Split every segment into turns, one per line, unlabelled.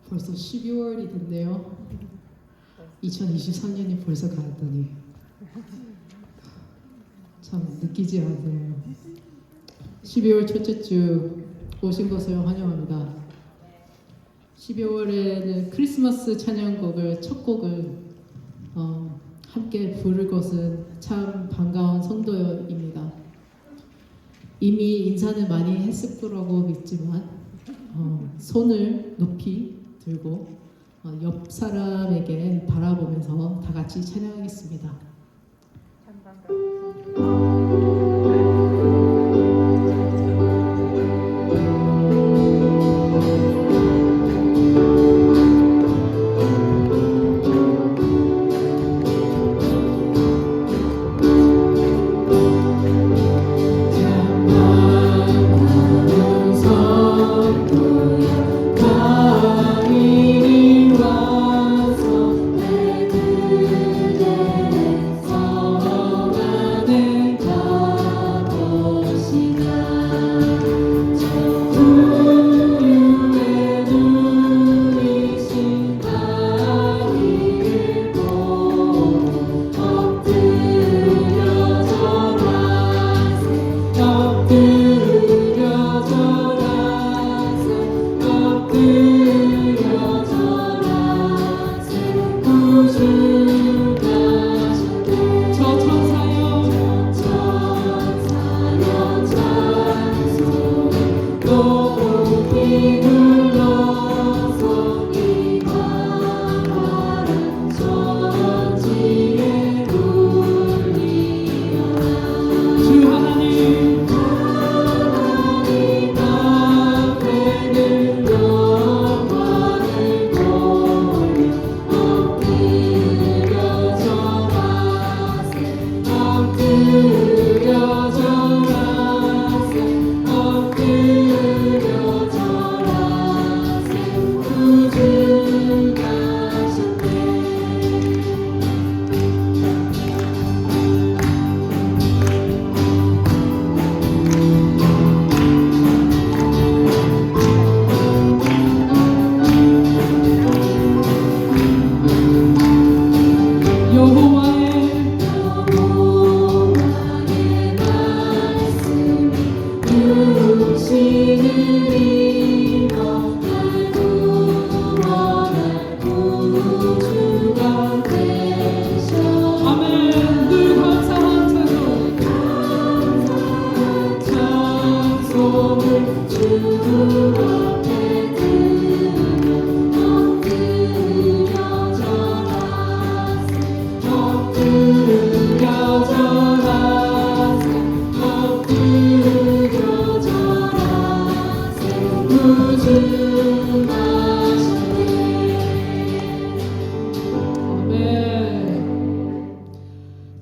벌써 12월이 됐네요. 2023년이 벌써 가더니 참 느끼지 않네요. 12월 첫째 주 오신 것을 환영합니다. 12월에는 크리스마스 찬양곡을 첫 곡을 함께 부를 것은 참 반가운 성도입니다. 이미 인사는 많이 했을 거라고 믿지만 손을 높이 들고 옆 사람에게 바라보면서 다 같이 찬양하겠습니다.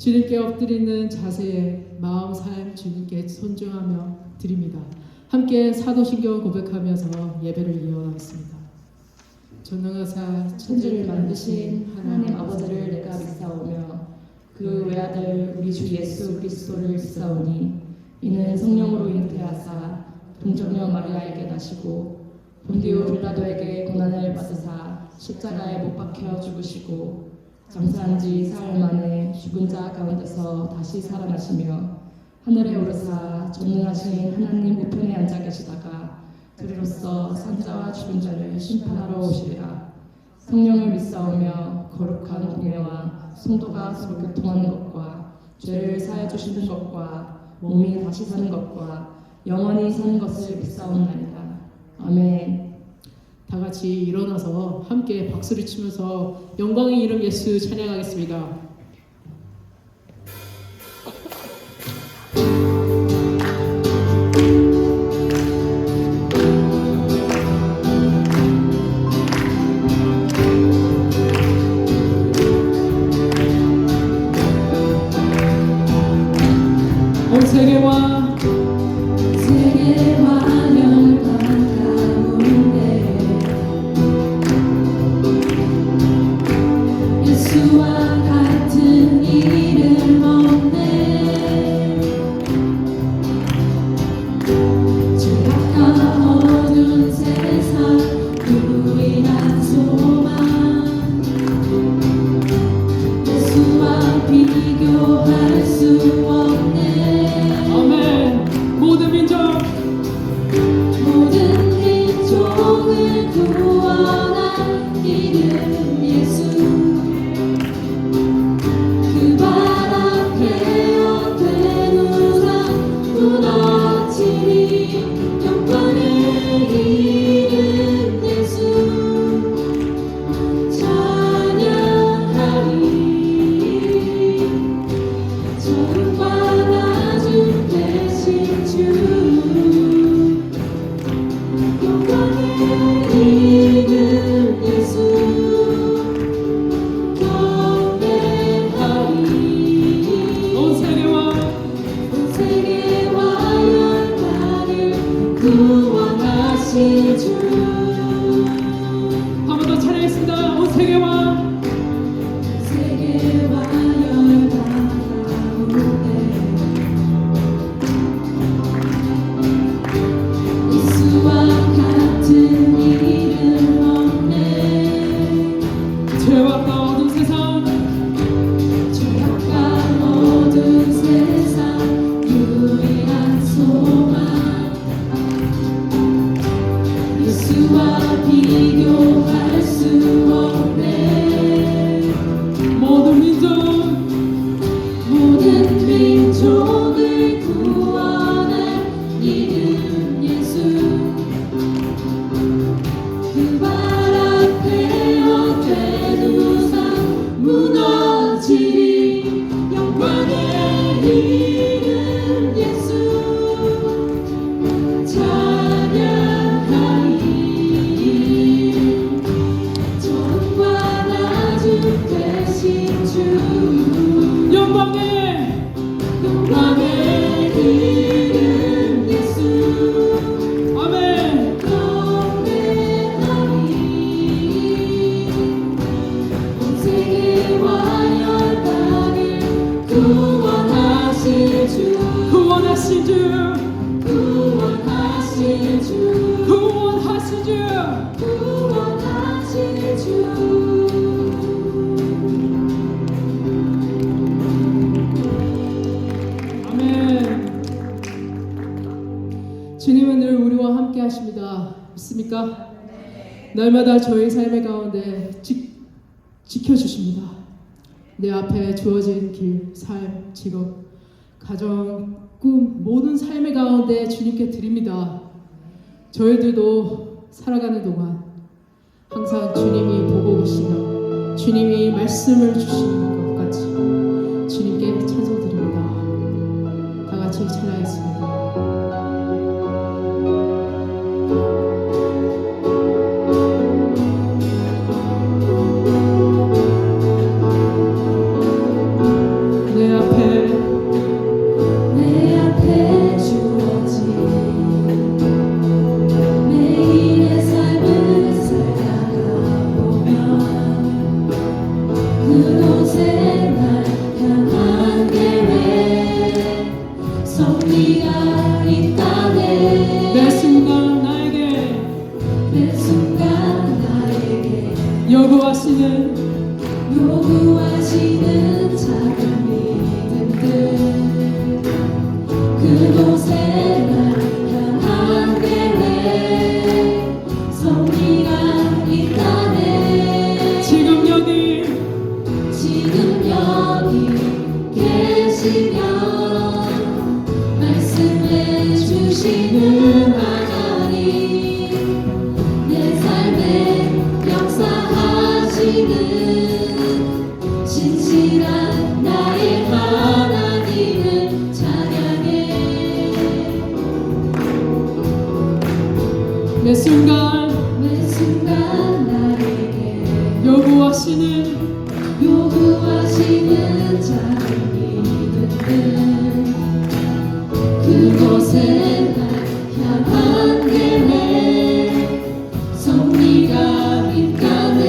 주님께 엎드리는 자세에 마음 삶 주님께 손중하며 드립니다. 함께 사도신경 고백하면서 예배를 이어가겠습니다. 전능하사 천지를 만드신 하나님 아버지를 내가 믿사오며 그 외아들 우리 주 예수 그리스도를 믿사오니 이는 성령으로 잉태하사 동정녀 마리아에게 나시고 본디오 빌라도에게 고난을 받으사 십자가에 못 박혀 죽으시고 장사한 지 사흘 만에 죽은 자 가운데서 다시 살아나시며 하늘에 오르사 전능하신 하나님 우편에 앉아 계시다가 그리로서 산자와 죽은 자를 심판하러 오시리라. 성령을 믿사오며 거룩한 공예와 성도가 서로 교통하는 것과 죄를 사해 주시는 것과 몸이 다시 사는 것과 영원히 사는 것을 믿사옵나이다. 아멘. 다 같이 일어나서 함께 박수를 치면서 영광의 이름 예수 찬양하겠습니다. 온 세계와 예수와 같은
구원한 이름 예수 그 발 앞에 헛된 우상 무너지리 영광의 이름 예수 찬양하리 저를 받아준 대신 주 영광의 이름 예수 경배하리
온 세계와
온 세계와 열방을 구원하신 주
한 번 더 찬양했습니다. 온 세계와
세계와 열방 가운데 예수와 같은 이름 없네
죄악과 어두운 세상
죄악과 어두운 세상 유일한 소망 예수와 비교할 수 없네
모든 민족
모든 민족을 구원할 이름 예수 그 발 앞에 헛된 우상 무너지리 영광의 이름 예수 찬양하리 전과 나중 대신 주
영광의
영광의 이름 예수
아멘.
경배하리 온 세계와 열방을 구원하실 주
구원하신 주
구원하실 주
구원하신 주
구원하실 주
아멘. 주님은 늘 우리와 함께 하십니다. 믿습니까? 날마다 저희 삶의 가운데 지켜주십니다. 내 앞에 주어진 길, 삶, 직업, 가정, 꿈 모든 삶의 가운데 주님께 드립니다. 저희들도 살아가는 동안 항상 주님이 보고 계시며 주님이 말씀을 주시는 것 같이 주님께 찬송드립니다. 다 같이 찬양하겠습니다. 내 앞에
내 앞에 주어진 매일의 삶을 살다가 보면 그곳에 날 향한 계획 섭리가 있다네
매 순간 나에게
매 순간 나에게
요구하시는
요구하시는 작은 믿음들 그곳에 날 향한 계획 섭리가 있다네
지금 여기
계시면 말씀해 주시는 하나님 내 삶에 역사하시는 진실한 나의 하나님을 찬양해
매 순간
매 순간 나에게
요구하시는
작은 믿음들 그곳에 날 향한 계획 섭리가 있다네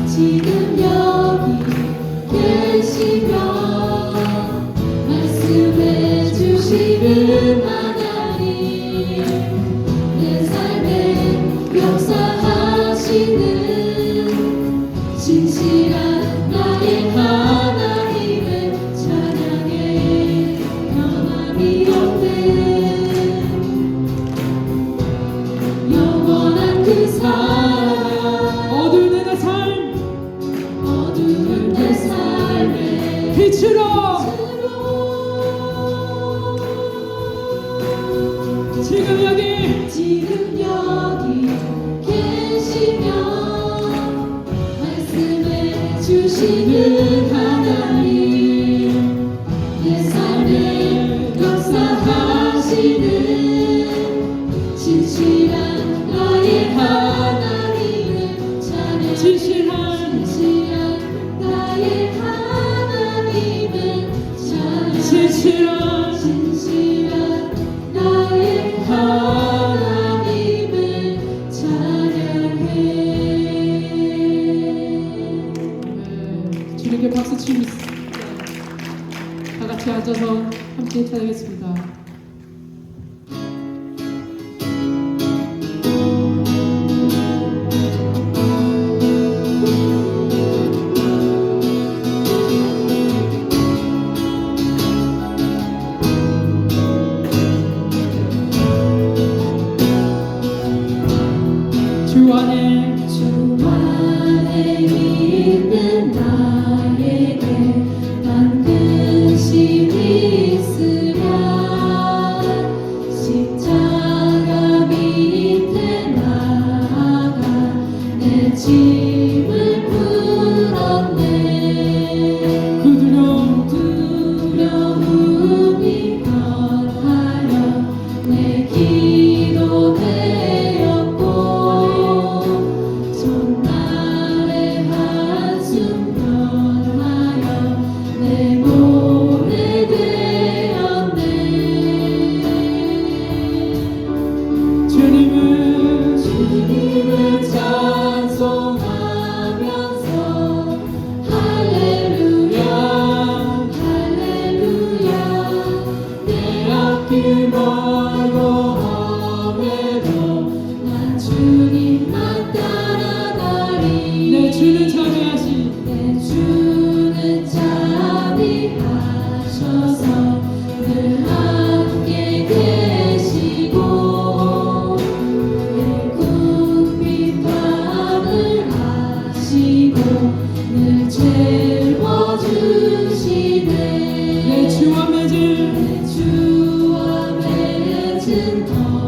지금 여기 계시면 말씀해 주시는 하나님 내 삶에 역사하시는 진실한 나의 하나님을 찬양해 변함이 없네
빛으로 지금 여기
계시며 말씀해 주시는 하나님 내 삶에 역사하시는 진실한 나의 하나님을 찬양해 진실한 나의 하나님을 찬양해 진실한 나의 하나님을 찬양해.
네, 주님께 박수 치고 있습니다. 다 같이 앉아서 함께 찬양하겠습니다. 주 안에
있는 나에게 반드시 있으랴 십자가 밑에 나아가 내 짐을 풀었네 그 두려움이 변하여 내 기도 되었고 전날의 한숨 변하여 내 노래 되었네 주님을 찬송하면서 할렐루야 할렐루야 내 앞길 멀고 험해도 난 주님만 따라가리
내 주는 자비하시
내 주는 자비하셔서 늘 함께 계시고 내 굽힌 밤을 아시고 늘 채워주시네
내 주와 맺은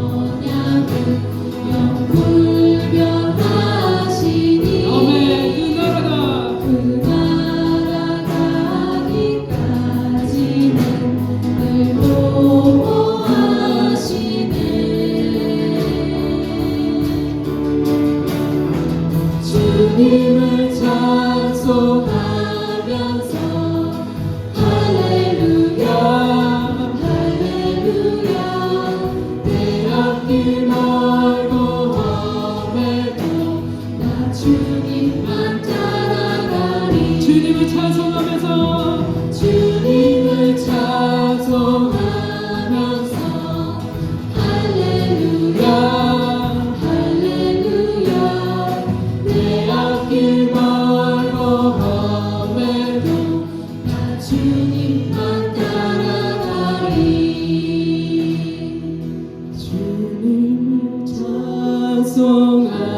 언약은 영불변하시니
아멘. 그
나라 가기까지는 늘 보호하시네 주님을 찬송하면서 할렐루야 할렐루야 내 앞길 멀고 험해도 나 주님만 따라가리
주님을 찬송하면서
주님을 찬송하면서 할렐루야 할렐루야 내 앞길 멀고 험해도 나 주님만 따라가리 주님을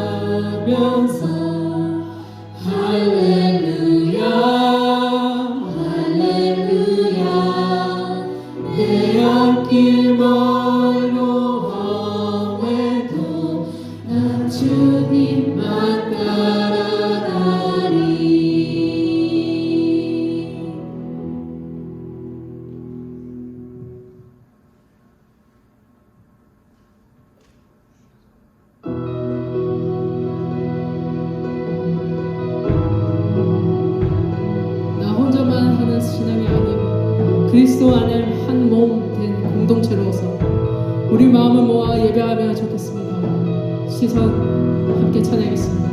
찬송하면서 할렐루야 할렐루야 내 앞길 멀고 험해도 나 주님만 따라가리
나 혼자만 하는 신앙이 아니고 그리스도 안에 한 몸 된 공동체로서 우리 마음을 모아 예배하면 좋겠습니다. 시선 함께 찬양하겠습니다.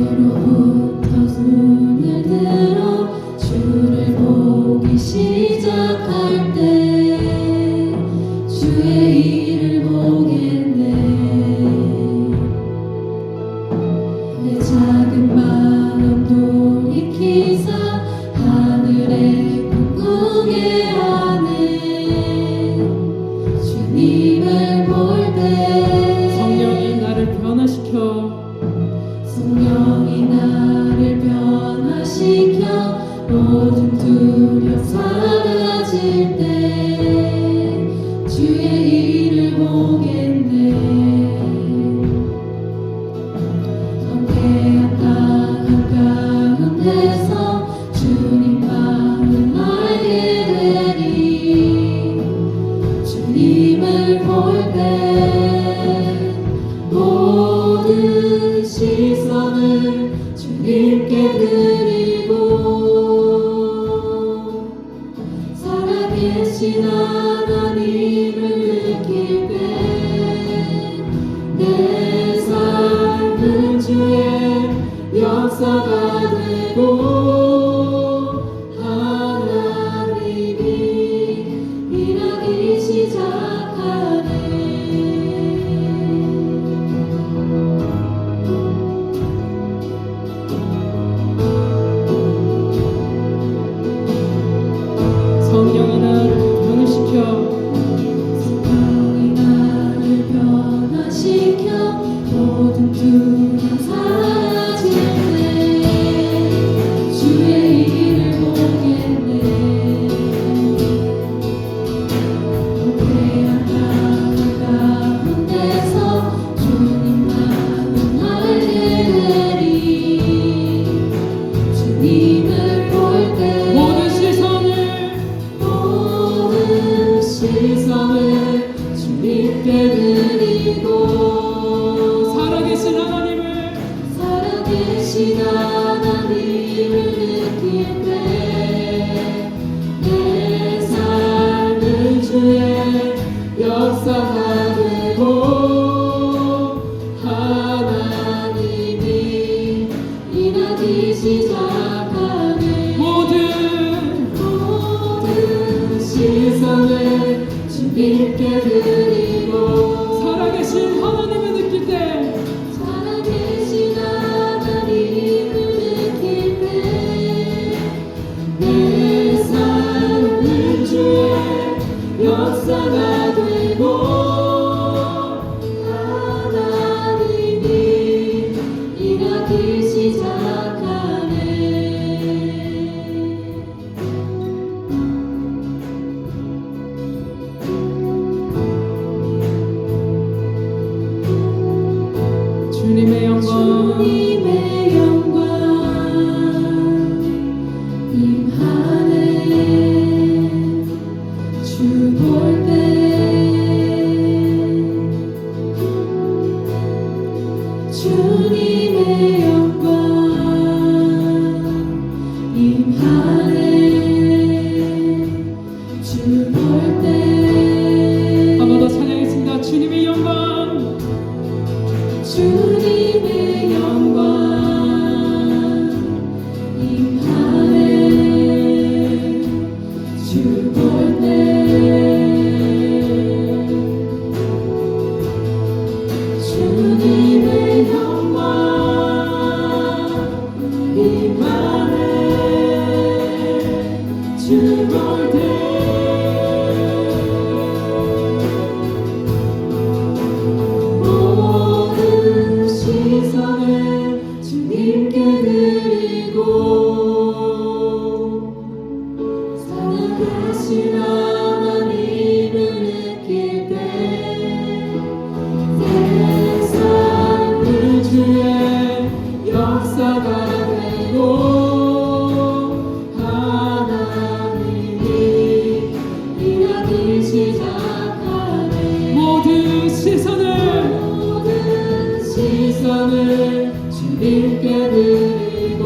내게로부터 손을 들어 주를 보기 시작할 때 주의 일을 보겠네 내 작은 마음 돌이키사 하늘의 꿈꾸게 하네 성령이 나를 변화시켜 모든 두려움 사라질 때 주의 일을 보겠네. 성쾌한 땅 한가운데서 주님 마음 알게 되리. 주님을 볼 때 모든 시선을 주님께 드리고 살아계신 하나님을 느낄 때 내 삶은 주의 역사가 되고 하나님이 일하기 시작하네.
성령이 나를 변화시켜
성령이 나를 변화시켜 모든 두려움 사라질 때 주의 일을 보겠네. 통쾌한 땅 가운데서 주님 마음 알게 되리. 주님을 볼 때
모든
시선을 주님께 드리고
살아계신 하나님을
살아계신 하나님을 느낄 때 내 삶은 주의 역사가 되고 하나님이 일하기 시작하네.
모든
시선을 주님께 드리고
살아계신 하나님을 느낄 때
살아계신 하나님을 느낄 때 내 삶은 주의 역사가 되고 하나님이 일하기 시작하네.
주님의 영광
주님의 영광 임하네. 주 볼 때 주님의 영광 임하네. 주 볼 때
한 번 더 찬양했습니다. 주님의 영광
주님의 영광 임하네. 주 볼 때 주님의 영광 임하네. 주 볼 때 모든 시선을 주님께 드리고 살아계신 하나님을 느낄 때 내 삶은 주의 역사가 되고 하나님이 일하기 시작하네.
모든 시선을
주님께 드리고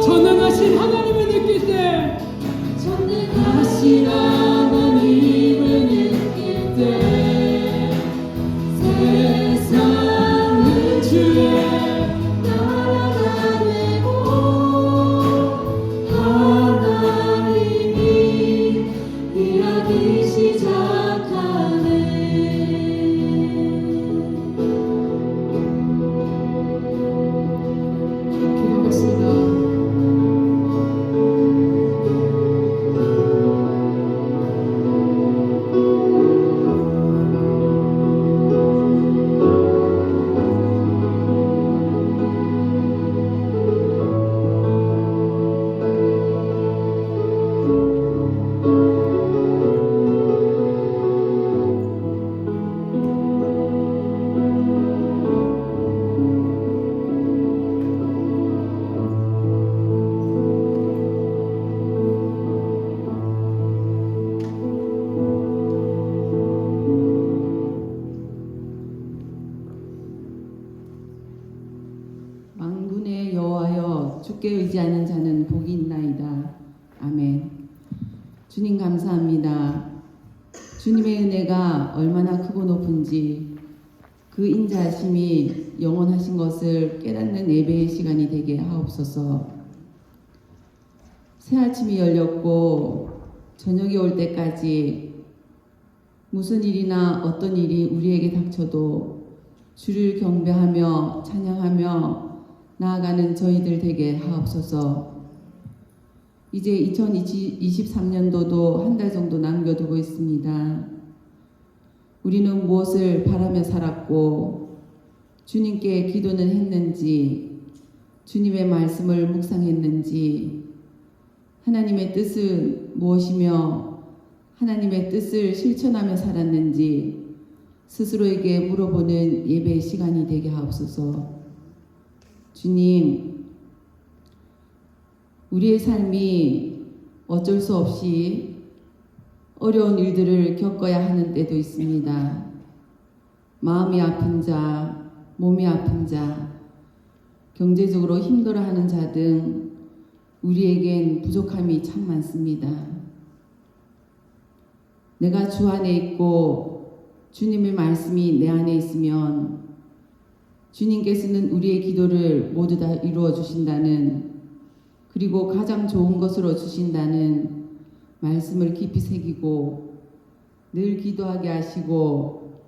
전능하신 하나님을 느낄 때
전능하신 하나님을 느낄 때 세상은 주의 나라가 되고 하나님이 일하기 시작하네.
기도가
주께 의지하는 자는 복이 있나이다. 아멘. 주님 감사합니다. 주님의 은혜가 얼마나 크고 높은지 그 인자하심이 영원하신 것을 깨닫는 예배의 시간이 되게 하옵소서. 새 아침이 열렸고 저녁이 올 때까지 무슨 일이나 어떤 일이 우리에게 닥쳐도 주를 경배하며 찬양하며 나아가는 저희들 되게 하옵소서. 이제 2023년도도 한 달 정도 남겨두고 있습니다. 우리는 무엇을 바라며 살았고 주님께 기도는 했는지, 주님의 말씀을 묵상했는지, 하나님의 뜻은 무엇이며 하나님의 뜻을 실천하며 살았는지 스스로에게 물어보는 예배의 시간이 되게 하옵소서. 주님, 우리의 삶이 어쩔 수 없이 어려운 일들을 겪어야 하는 때도 있습니다. 마음이 아픈 자, 몸이 아픈 자, 경제적으로 힘들어하는 자 등 우리에겐 부족함이 참 많습니다. 내가 주 안에 있고 주님의 말씀이 내 안에 있으면 주님께서는 우리의 기도를 모두 다 이루어 주신다는, 그리고 가장 좋은 것으로 주신다는 말씀을 깊이 새기고 늘 기도하게 하시고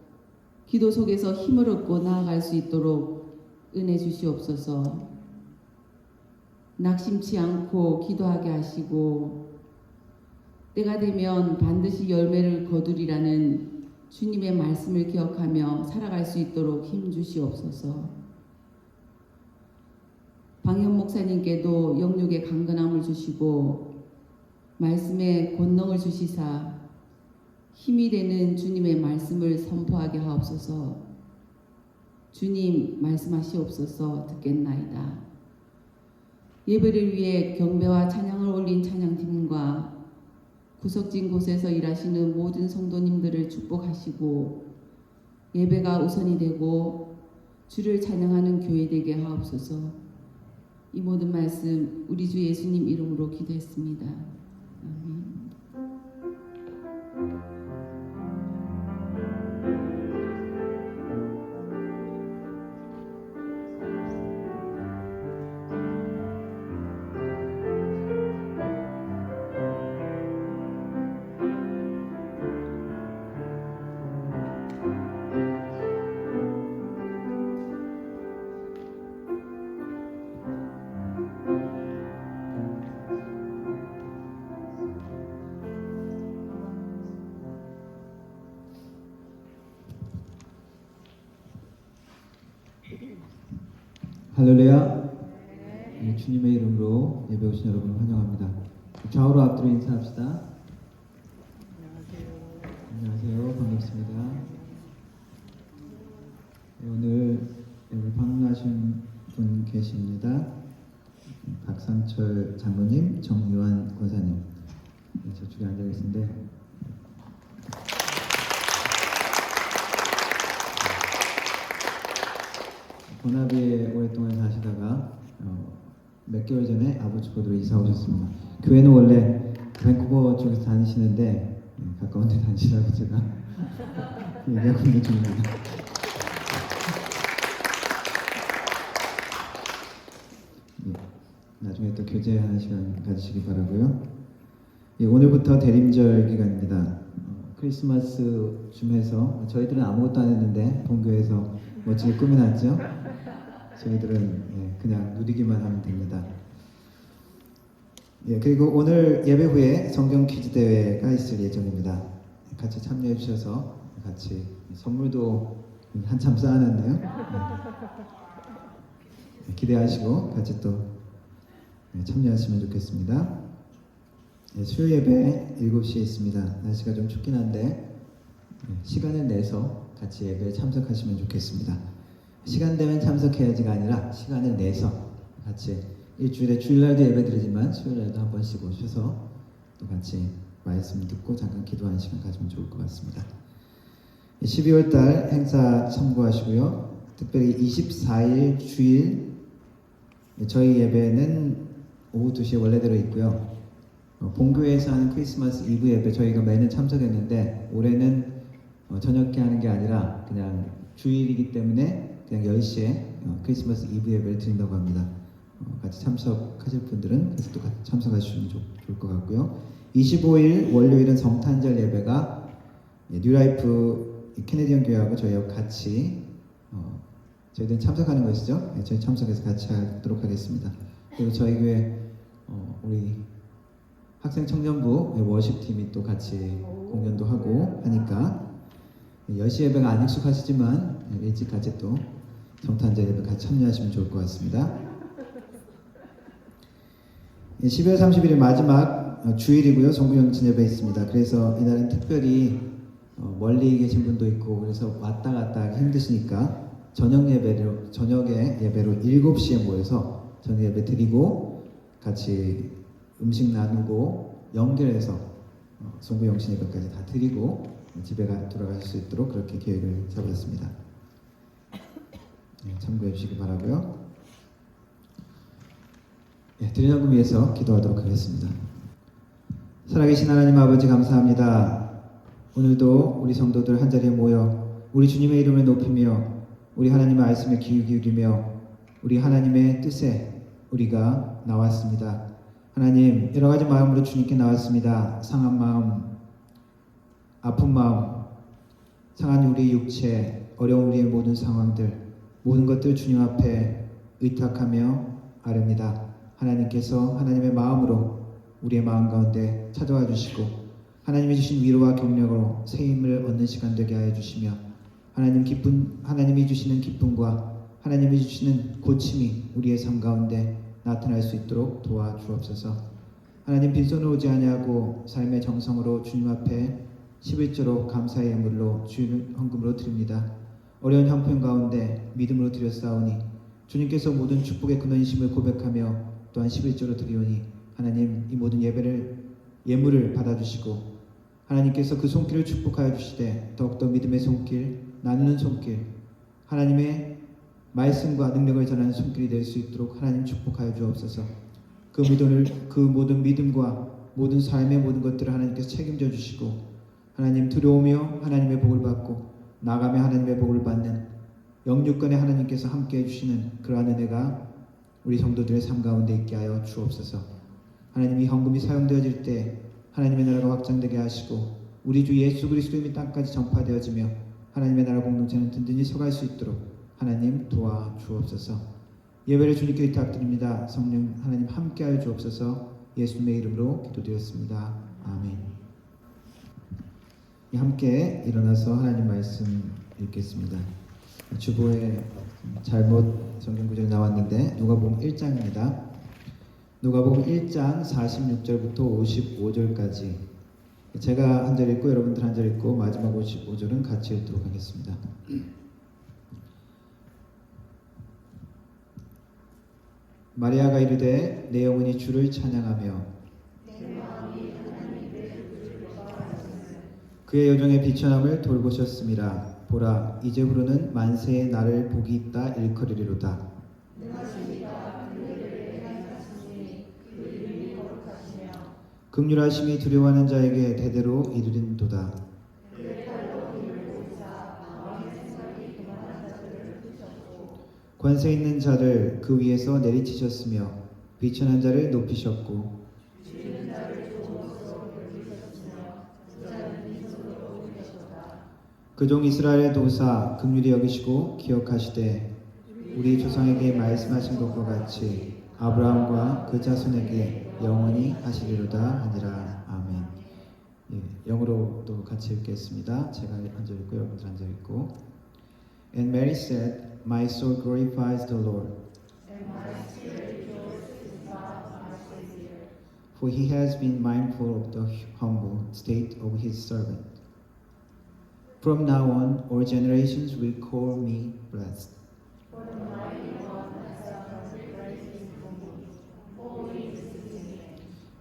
기도 속에서 힘을 얻고 나아갈 수 있도록 은혜 주시옵소서. 낙심치 않고 기도하게 하시고 때가 되면 반드시 열매를 거두리라는 주님의 말씀을 기억하며 살아갈 수 있도록 힘 주시옵소서. 방현 목사님께도 영육의 강건함을 주시고 말씀에 권능을 주시사 힘이 되는 주님의 말씀을 선포하게 하옵소서. 주님 말씀하시옵소서. 듣겠나이다. 예배를 위해 경배와 찬양을 올린 찬양팀과 구석진 곳에서 일하시는 모든 성도님들을 축복하시고 예배가 우선이 되고 주를 찬양하는 교회 되게 하옵소서. 이 모든 말씀 우리 주 예수님 이름으로 기도했습니다. 아멘.
할렐루야. 네, 주님의 이름으로 예배 오신 여러분을 환영합니다. 좌우로 앞뒤로 인사합시다. 안녕하세요. 반갑습니다. 네, 오늘 여기 방문하신 분 계십니다. 박상철 장로님, 정유한 권사님. 네, 저쪽에 앉아 계신데 bonna비에 오랫동안 사시다가 몇 개월 전에 아버지 보드로 이사 오셨습니다. 교회는 원래 밴쿠버 쪽에서 다니시는데 가까운 데 다니시라고 제가 얘기하고 있는 중입니다. 나중에 또 교제하는 시간 가지시기 바라고요. 오늘부터 대림절 기간입니다. 크리스마스쯤 해서 저희들은 아무것도 안 했는데 본교에서 멋지게 꾸며놨죠. 저희들은 그냥 누리기만 하면 됩니다. 그리고 오늘 예배 후에 성경 퀴즈 대회가 있을 예정입니다. 같이 참여해 주셔서 같이 선물도 한참 쌓아놨네요. 기대하시고 같이 또 참여하시면 좋겠습니다. 수요 예배 7시에 있습니다. 날씨가 좀 춥긴 한데 시간을 내서 같이 예배에 참석하시면 좋겠습니다. 시간 되면 참석해야지가 아니라 시간을 내서 같이 일주일에 주일날도 예배 드리지만 수요일날도 한 번씩 오셔서 또 같이 말씀 듣고 잠깐 기도하는 시간 가지면 좋을 것 같습니다. 12월달 행사 참고하시고요. 특별히 24일 주일 저희 예배는 오후 2시에 원래대로 있고요. 본교회에서 하는 크리스마스 이브 예배 저희가 매년 참석했는데 올해는 저녁에 하는 게 아니라 그냥 주일이기 때문에 그냥 10시에 크리스마스 이브 예배를 드린다고 합니다. 같이 참석하실 분들은 그래서 또 같이 참석하시면 좋을 것 같고요. 25일 월요일은 성탄절 예배가 뉴라이프 캐네디언 교회하고 저희하고 같이 저희들은 참석하는 것이죠. 저희 참석해서 같이 하도록 하겠습니다. 그리고 저희 교회 우리 학생 청년부 워십팀이 또 같이 공연도 하고 하니까 10시 예배가 안 익숙하시지만 일찍 같이 또 성탄절 예배 같이 참여하시면 좋을 것 같습니다. 12월 30일이 마지막 주일이고요. 정부영신 예배 있습니다. 그래서 이날은 특별히 멀리 계신 분도 있고 그래서 왔다 갔다 하기 힘드시니까 저녁에 예배로 7시에 모여서 저녁 예배 드리고 같이 음식 나누고 연결해서 송구영신 예배까지 다 드리고 집에 돌아가실 수 있도록 그렇게 계획을 잡았습니다. 참고해 주시기 바라고요. 드린 헌금 위해서 기도하도록 하겠습니다. 살아계신 하나님 아버지 감사합니다. 오늘도 우리 성도들 한자리에 모여 우리 주님의 이름을 높이며 우리 하나님의 말씀에 귀 기울이며 우리 하나님의 뜻에 우리가 나왔습니다. 하나님 여러 가지 마음으로 주님께 나왔습니다. 상한 마음, 아픈 마음, 상한 우리 육체, 어려운 우리의 모든 상황들, 모든 것들 주님 앞에 의탁하며 아뢰니다. 하나님께서 하나님의 마음으로 우리의 마음 가운데 찾아와 주시고 하나님이 주신 위로와 격려로 새 힘을 얻는 시간 되게 하여 주시며 하나님이 주시는 기쁨과 하나님이 주시는 고침이 우리의 삶 가운데 나타날 수 있도록 도와주옵소서. 하나님 빈손으로 오지 아니하고 삶의 정성으로 주님 앞에 11조로 감사의 예물로 주님 헌금으로 드립니다. 어려운 형편 가운데 믿음으로 드렸사오니 주님께서 모든 축복의 근원이심을 고백하며 또한 11조로 드리오니 하나님 이 모든 예물을 받아주시고 하나님께서 그 손길을 축복하여 주시되 더욱더 믿음의 손길, 나누는 손길, 하나님의 말씀과 능력을 전하는 손길이 될 수 있도록 하나님 축복하여 주옵소서. 그 모든 믿음과 모든 삶의 모든 것들을 하나님께서 책임져 주시고 하나님 들어오며 하나님의 복을 받고 나가며 하나님의 복을 받는 영육간에 하나님께서 함께해 주시는 그러한 은혜가 우리 성도들의 삶 가운데 있게 하여 주옵소서. 하나님 이 헌금이 사용되어질 때 하나님의 나라가 확장되게 하시고 우리 주 예수 그리스도의 이름이 땅까지 전파되어지며 하나님의 나라 공동체는 든든히 서갈 수 있도록 하나님 도와주옵소서. 예배를 주님께 의탁드립니다. 성령 하나님 함께하여 주옵소서. 예수님의 이름으로 기도드렸습니다. 아멘. 함께 일어나서 하나님 말씀 읽겠습니다. 주보에 잘못 성경 구절이 나왔는데 누가복음 1장입니다. 누가복음 1장 46절부터 55절까지 제가 한 절 읽고 여러분들 한 절 읽고 마지막 55절은 같이 읽도록 하겠습니다. 마리아가 이르되 내 영혼이 주를 찬양하며 그의 여정의 비천함을 돌보셨음이라. 보라 이제부로는 만세의 나를 복이 있다 일컬으리로다. 긍휼하심이 두려워하는 자에게 대대로 이르린도다. 권세 있는 자를 그 위에서 내리치셨으며 비천한 자를 높이셨고 그종 이스라엘의 도사 긍휼히 여기시고 기억하시되 우리 조상에게 말씀하신 것과 같이 아브라함과 그 자손에게 영원히 하시리로다 하니라. 아멘. 영어로 또 같이 읽겠습니다. 제가 한 절 읽고 여러분들 한 절 읽고. And Mary said, My soul glorifies the Lord, for he has been mindful of the humble state of his servant. From now on, all generations will call me blessed.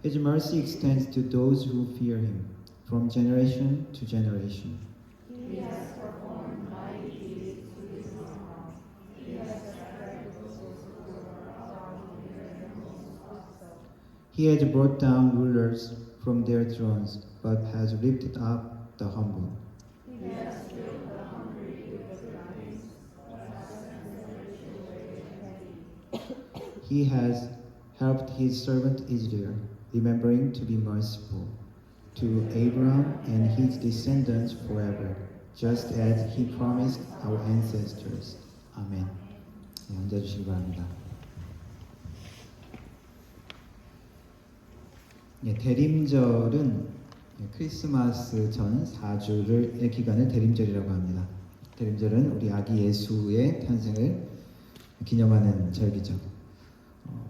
His mercy extends to those who fear him, from generation to generation. He has brought down rulers from their thrones, but has lifted up the humble. He has helped his servant Israel, remembering to be merciful to Abraham and his descendants forever, just as he promised our ancestors. 아멘. 네, 앉아주시기 바랍니다. 예, 대림절은 크리스마스 전 4주의 기간을 대림절이라고 합니다. 대림절은 우리 아기 예수의 탄생을 기념하는 절기죠.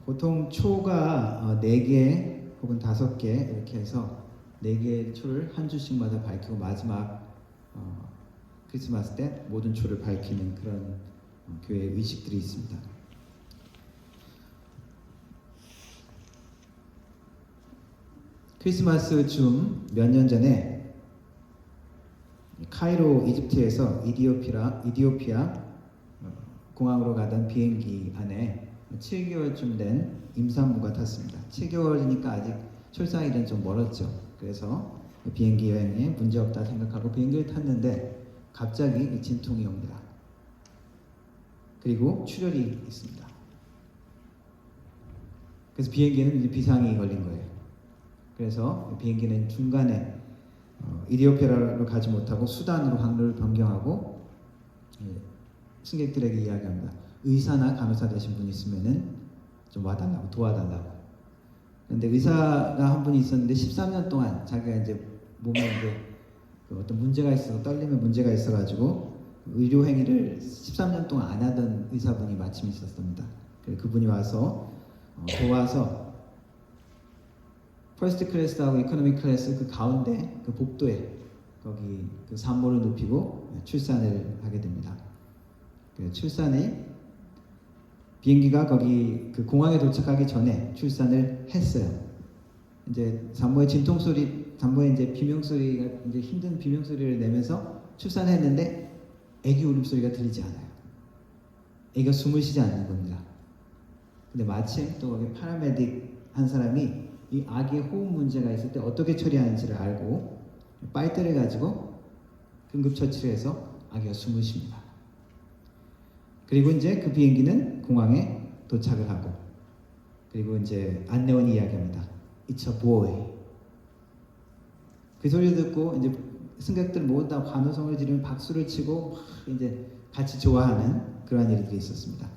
보통 초가 4개 혹은 5개 이렇게 해서 4개의 초를 한 주씩마다 밝히고 마지막 크리스마스 때 모든 초를 밝히는 그런 교회 의식들이 있습니다. 크리스마스 즈음 몇 년 전에 카이로 이집트에서 이디오피아 공항으로 가던 비행기 안에 7개월쯤 된 임산부가 탔습니다. 7개월이니까 아직 출산하기는 좀 멀었죠. 그래서 비행기 여행에 문제없다 생각하고 비행기를 탔는데 갑자기 진통이 옵니다. 그리고 출혈이 있습니다. 그래서 비행기는 이제 비상이 걸린 거예요. 그래서 비행기는 중간에 이디오피아로 가지 못하고 수단으로 항로를 변경하고 승객들에게 이야기합니다. 의사나 간호사 되신 분 있으면은 좀 와달라고, 도와달라고. 그런데 의사가 한 분이 있었는데 13년 동안 자기가 이제 몸에 이제 어떤 문제가 있어서 떨림에 문제가 있어가지고 의료 행위를 13년 동안 안 하던 의사분이 마침 있었습니다. 그래서 그분이 와서 도와서 퍼스트 클래스하고 이코노미 클래스 그 가운데 그 복도에 거기 그 산모를 눕히고 출산을 하게 됩니다. 그 출산이 비행기가 거기 그 공항에 도착하기 전에 출산을 했어요. 이제 산모의 진통 소리, 산모의 이제 비명 소리가 이제 힘든 비명 소리를 내면서 출산했는데 아기 울음소리가 들리지 않아요. 아기가 숨을 쉬지 않는 겁니다. 근데 마침 또 거기 파라메딕 한 사람이 이 아기의 호흡 문제가 있을 때 어떻게 처리하는지를 알고 빨대를 가지고 응급처치를 해서 아기가 숨을 쉽니다. 그리고 이제 그 비행기는 공항에 도착을 하고 그리고 이제 안내원이 이야기합니다. It's a boy. 그 소리를 듣고 이제 승객들 모두 다 환호성을 지르며 박수를 치고 이제 같이 좋아하는 그러한 일들이 있었습니다.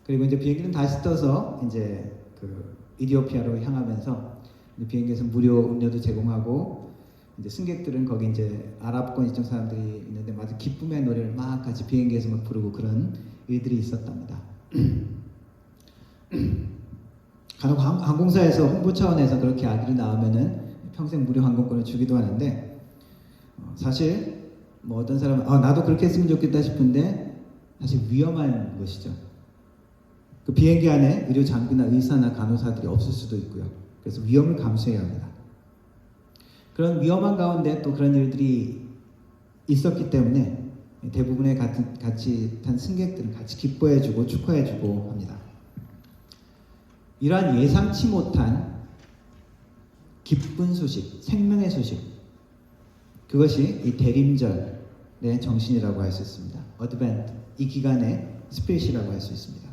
그리고 이제 비행기는 다시 떠서 이제 그 이디오피아로 향하면서 비행기에서 무료 음료도 제공하고 이제 승객들은 거기 이제 아랍권 이쪽 사람들이 있는데 마치 기쁨의 노래를 막 같이 비행기에서 막 부르고 그런 일들이 있었답니다. 간혹 항공사에서 홍보 차원에서 그렇게 아기를 낳으면은 평생 무료 항공권을 주기도 하는데 사실 뭐 어떤 사람은 나도 그렇게 했으면 좋겠다 싶은데 사실 위험한 것이죠. 그 비행기 안에 의료 장비나 의사나 간호사들이 없을 수도 있고요. 그래서 위험을 감수해야 합니다. 그런 위험한 가운데 또 그런 일들이 있었기 때문에 대부분의 같이 탄 승객들은 같이 기뻐해주고 축하해주고 합니다. 이러한 예상치 못한 기쁜 소식, 생명의 소식, 그것이 이 대림절의 정신이라고 할 수 있습니다. 어드벤트, 이 기간의 스피릿이라고 할 수 있습니다.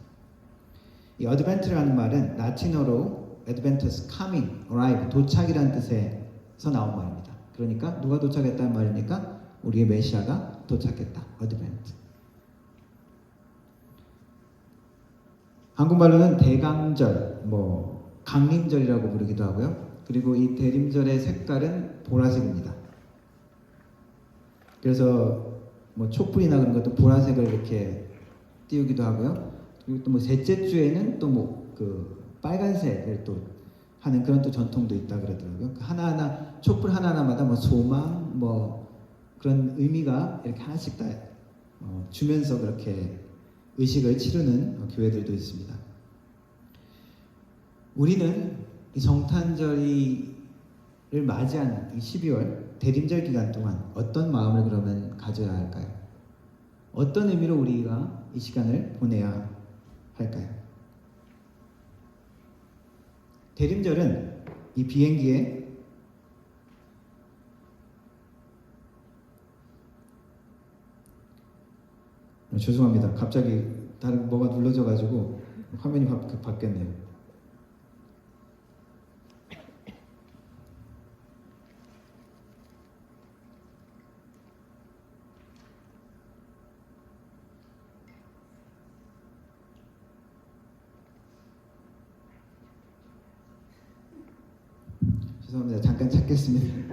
이 어드벤트라는 말은 라틴어로 adventus, coming, arrive, 도착이라는 뜻에서 나온 말입니다. 그러니까 누가 도착했다는 말이니까 우리의 메시아가 도착했다. 어드벤트. 한국말로는 대강절, 강림절이라고 부르기도 하고요. 그리고 이 대림절의 색깔은 보라색입니다. 그래서 촛불이나 그런 것도 보라색을 이렇게 띄우기도 하고요. 그리고 또 셋째 주에는 또 그 빨간색을 또 하는 그런 또 전통도 있다 그러더라고요. 하나하나 촛불 하나하나마다 소망 그런 의미가 이렇게 하나씩 다 주면서 그렇게 의식을 치르는 교회들도 있습니다. 우리는 이 성탄절을 맞이한 12월 대림절 기간 동안 어떤 마음을 그러면 가져야 할까요? 어떤 의미로 우리가 이 시간을 보내야 할까요? 대림절은 이 비행기에 죄송합니다. 갑자기 다른 뭐가 눌러져 가지고 화면이 바뀌었네요. 죄송합니다. 잠깐 찾겠습니다.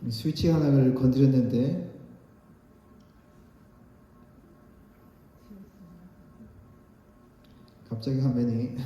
스위치 하나를 건드렸는데 갑자기 화면이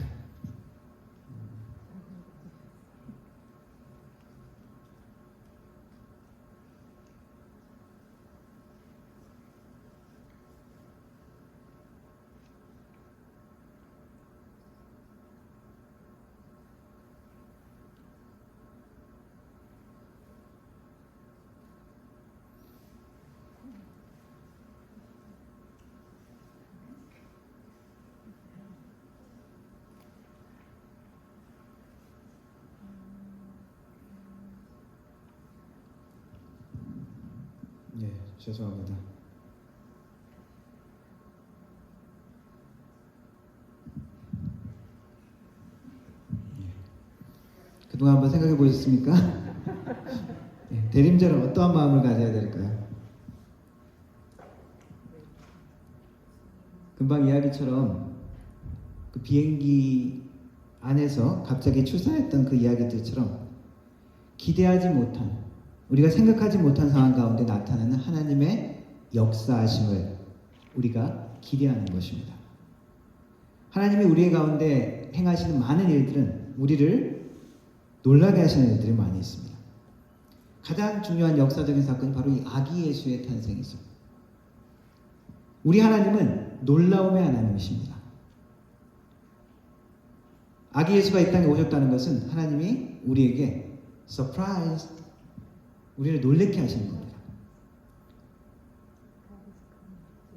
죄송합니다. 그동안 한번 생각해 보셨습니까? 대림절은 어떠한 마음을 가져야 될까요? 금방 이야기처럼 그 비행기 안에서 갑자기 출산했던 그 이야기들처럼 기대하지 못한, 우리가 생각하지 못한 상황 가운데 나타나는 하나님의 역사하심을 우리가 기대하는 것입니다. 하나님이 우리 가운데 행하시는 많은 일들은 우리를 놀라게 하시는 일들이 많이 있습니다. 가장 중요한 역사적인 사건이 바로 이 아기 예수의 탄생이죠. 우리 하나님은 놀라움의 하나님이십니다. 아기 예수가 이 땅에 오셨다는 것은 하나님이 우리에게 서프라이즈, 우리를 놀래게 하시는 겁니다.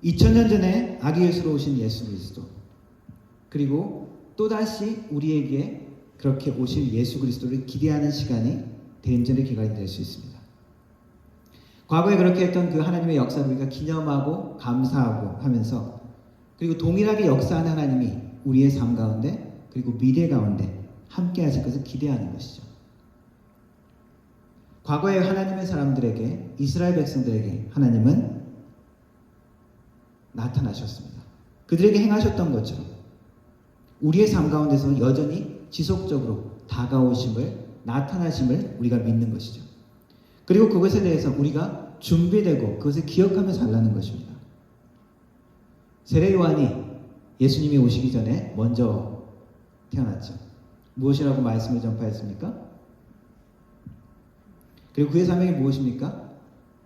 2000년 전에 아기 예수로 오신 예수 그리스도, 그리고 또다시 우리에게 그렇게 오실 예수 그리스도를 기대하는 시간이 대림절의 기간이 될 수 있습니다. 과거에 그렇게 했던 그 하나님의 역사를 우리가 기념하고 감사하고 하면서, 그리고 동일하게 역사하는 하나님이 우리의 삶 가운데 그리고 미래 가운데 함께 하실 것을 기대하는 것이죠. 과거에 하나님의 사람들에게, 이스라엘 백성들에게 하나님은 나타나셨습니다. 그들에게 행하셨던 것처럼 우리의 삶 가운데서 여전히 지속적으로 다가오심을, 나타나심을 우리가 믿는 것이죠. 그리고 그것에 대해서 우리가 준비되고 그것을 기억하며 살라는 것입니다. 세례 요한이 예수님이 오시기 전에 먼저 태어났죠. 무엇이라고 말씀을 전파했습니까? 그리고 그의 사명이 무엇입니까?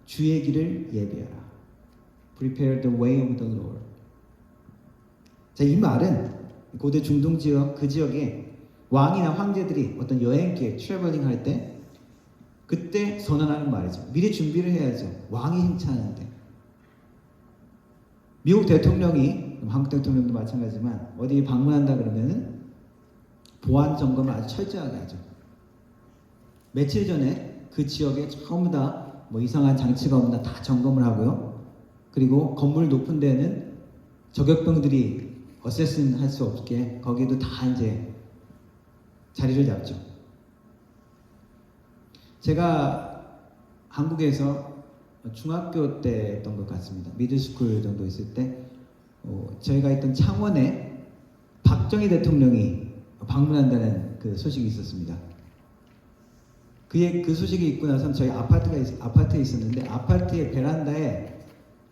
주의 길을 예비하라. Prepare the way of the Lord. 자, 이 말은 고대 중동 지역, 그 지역에 왕이나 황제들이 어떤 여행길, 트래블링 할 때 그때 선언하는 말이죠. 미리 준비를 해야죠. 왕이 행차하는데. 미국 대통령이, 한국 대통령도 마찬가지지만 어디 방문한다 그러면은 보안 점검을 아주 철저하게 하죠. 며칠 전에 그 지역에 전부 다 뭐 이상한 장치가 없나 다 점검을 하고요. 그리고 건물 높은 데는 저격병들이 어세신 할 수 없게 거기도 다 이제 자리를 잡죠. 제가 한국에서 중학교 때였던 것 같습니다. 미들스쿨 정도 있을 때 저희가 있던 창원에 박정희 대통령이 방문한다는 그 소식이 있었습니다. 그 소식이 있고 나서 저희 아파트에 있었는데 아파트의 베란다에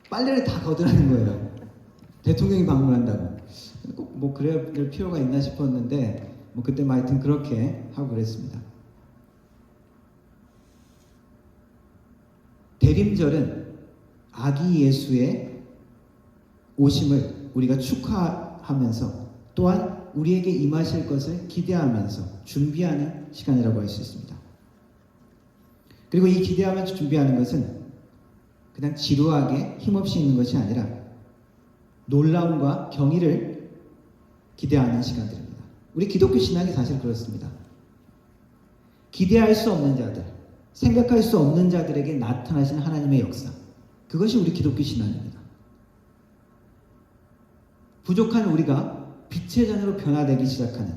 빨래를 다 걷으라는 거예요. 대통령이 방문한다고. 꼭 뭐 그럴 필요가 있나 싶었는데 뭐 그때 하여튼 그렇게 하고 그랬습니다. 대림절은 아기 예수의 오심을 우리가 축하하면서 또한 우리에게 임하실 것을 기대하면서 준비하는 시간이라고 할 수 있습니다. 그리고 이 기대하면서 준비하는 것은 그냥 지루하게 힘없이 있는 것이 아니라 놀라움과 경의를 기대하는 시간들입니다. 우리 기독교 신앙이 사실 그렇습니다. 기대할 수 없는 자들, 생각할 수 없는 자들에게 나타나신 하나님의 역사, 그것이 우리 기독교 신앙입니다. 부족한 우리가 빛의 자녀로 변화되기 시작하는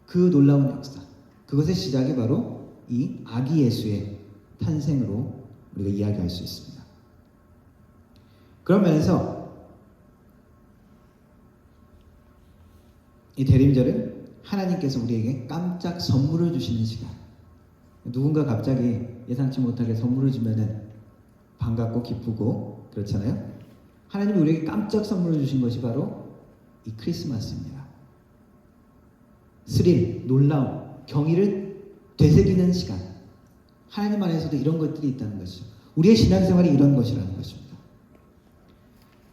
그 놀라운 역사, 그것의 시작이 바로 이 아기 예수의 탄생으로 우리가 이야기할 수 있습니다. 그런 면에서 이 대림절은 하나님께서 우리에게 깜짝 선물을 주시는 시간. 누군가 갑자기 예상치 못하게 선물을 주면은 반갑고 기쁘고 그렇잖아요. 하나님이 우리에게 깜짝 선물을 주신 것이 바로 이 크리스마스입니다. 스릴, 놀라움, 경의를 되새기는 시간. 하나님 안에서도 이런 것들이 있다는 것이죠. 우리의 신앙생활이 이런 것이라는 것입니다.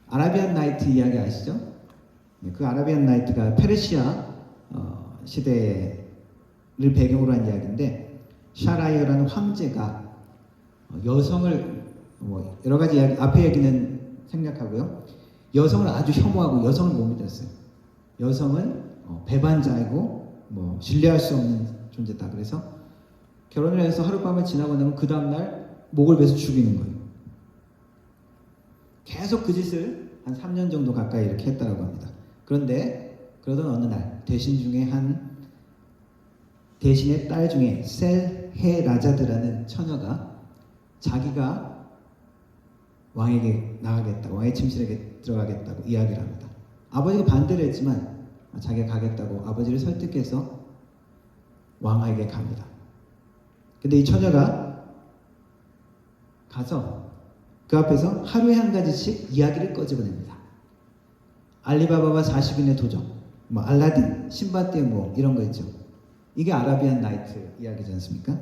아라비안 나이트 이야기 아시죠? 그 아라비안 나이트가 페르시아 시대를 배경으로 한 이야기인데, 샤라이어라는 황제가 여성을 여러 가지 이야기, 앞에 얘기는 생략하고요. 여성을 아주 혐오하고 여성을 못 믿었어요. 여성은 배반자이고 신뢰할 수 없는 존재다. 그래서 결혼을 해서 하룻밤을 지나고 나면 그 다음날 목을 베서 죽이는 거예요. 계속 그 짓을 한 3년 정도 가까이 이렇게 했다라고 합니다. 그런데 그러던 어느 날 대신의 딸 중에 셀헤라자드라는 처녀가 자기가 왕에게 나가겠다, 왕의 침실에게 들어가겠다고 이야기를 합니다. 아버지가 반대를 했지만 자기가 가겠다고 아버지를 설득해서 왕에게 갑니다. 근데 이 처녀가 가서 그 앞에서 하루에 한 가지씩 이야기를 꺼집어냅니다. 알리바바와 40인의 도적, 알라딘, 신바띠의 이런 거 있죠. 이게 아라비안 나이트 이야기지 않습니까?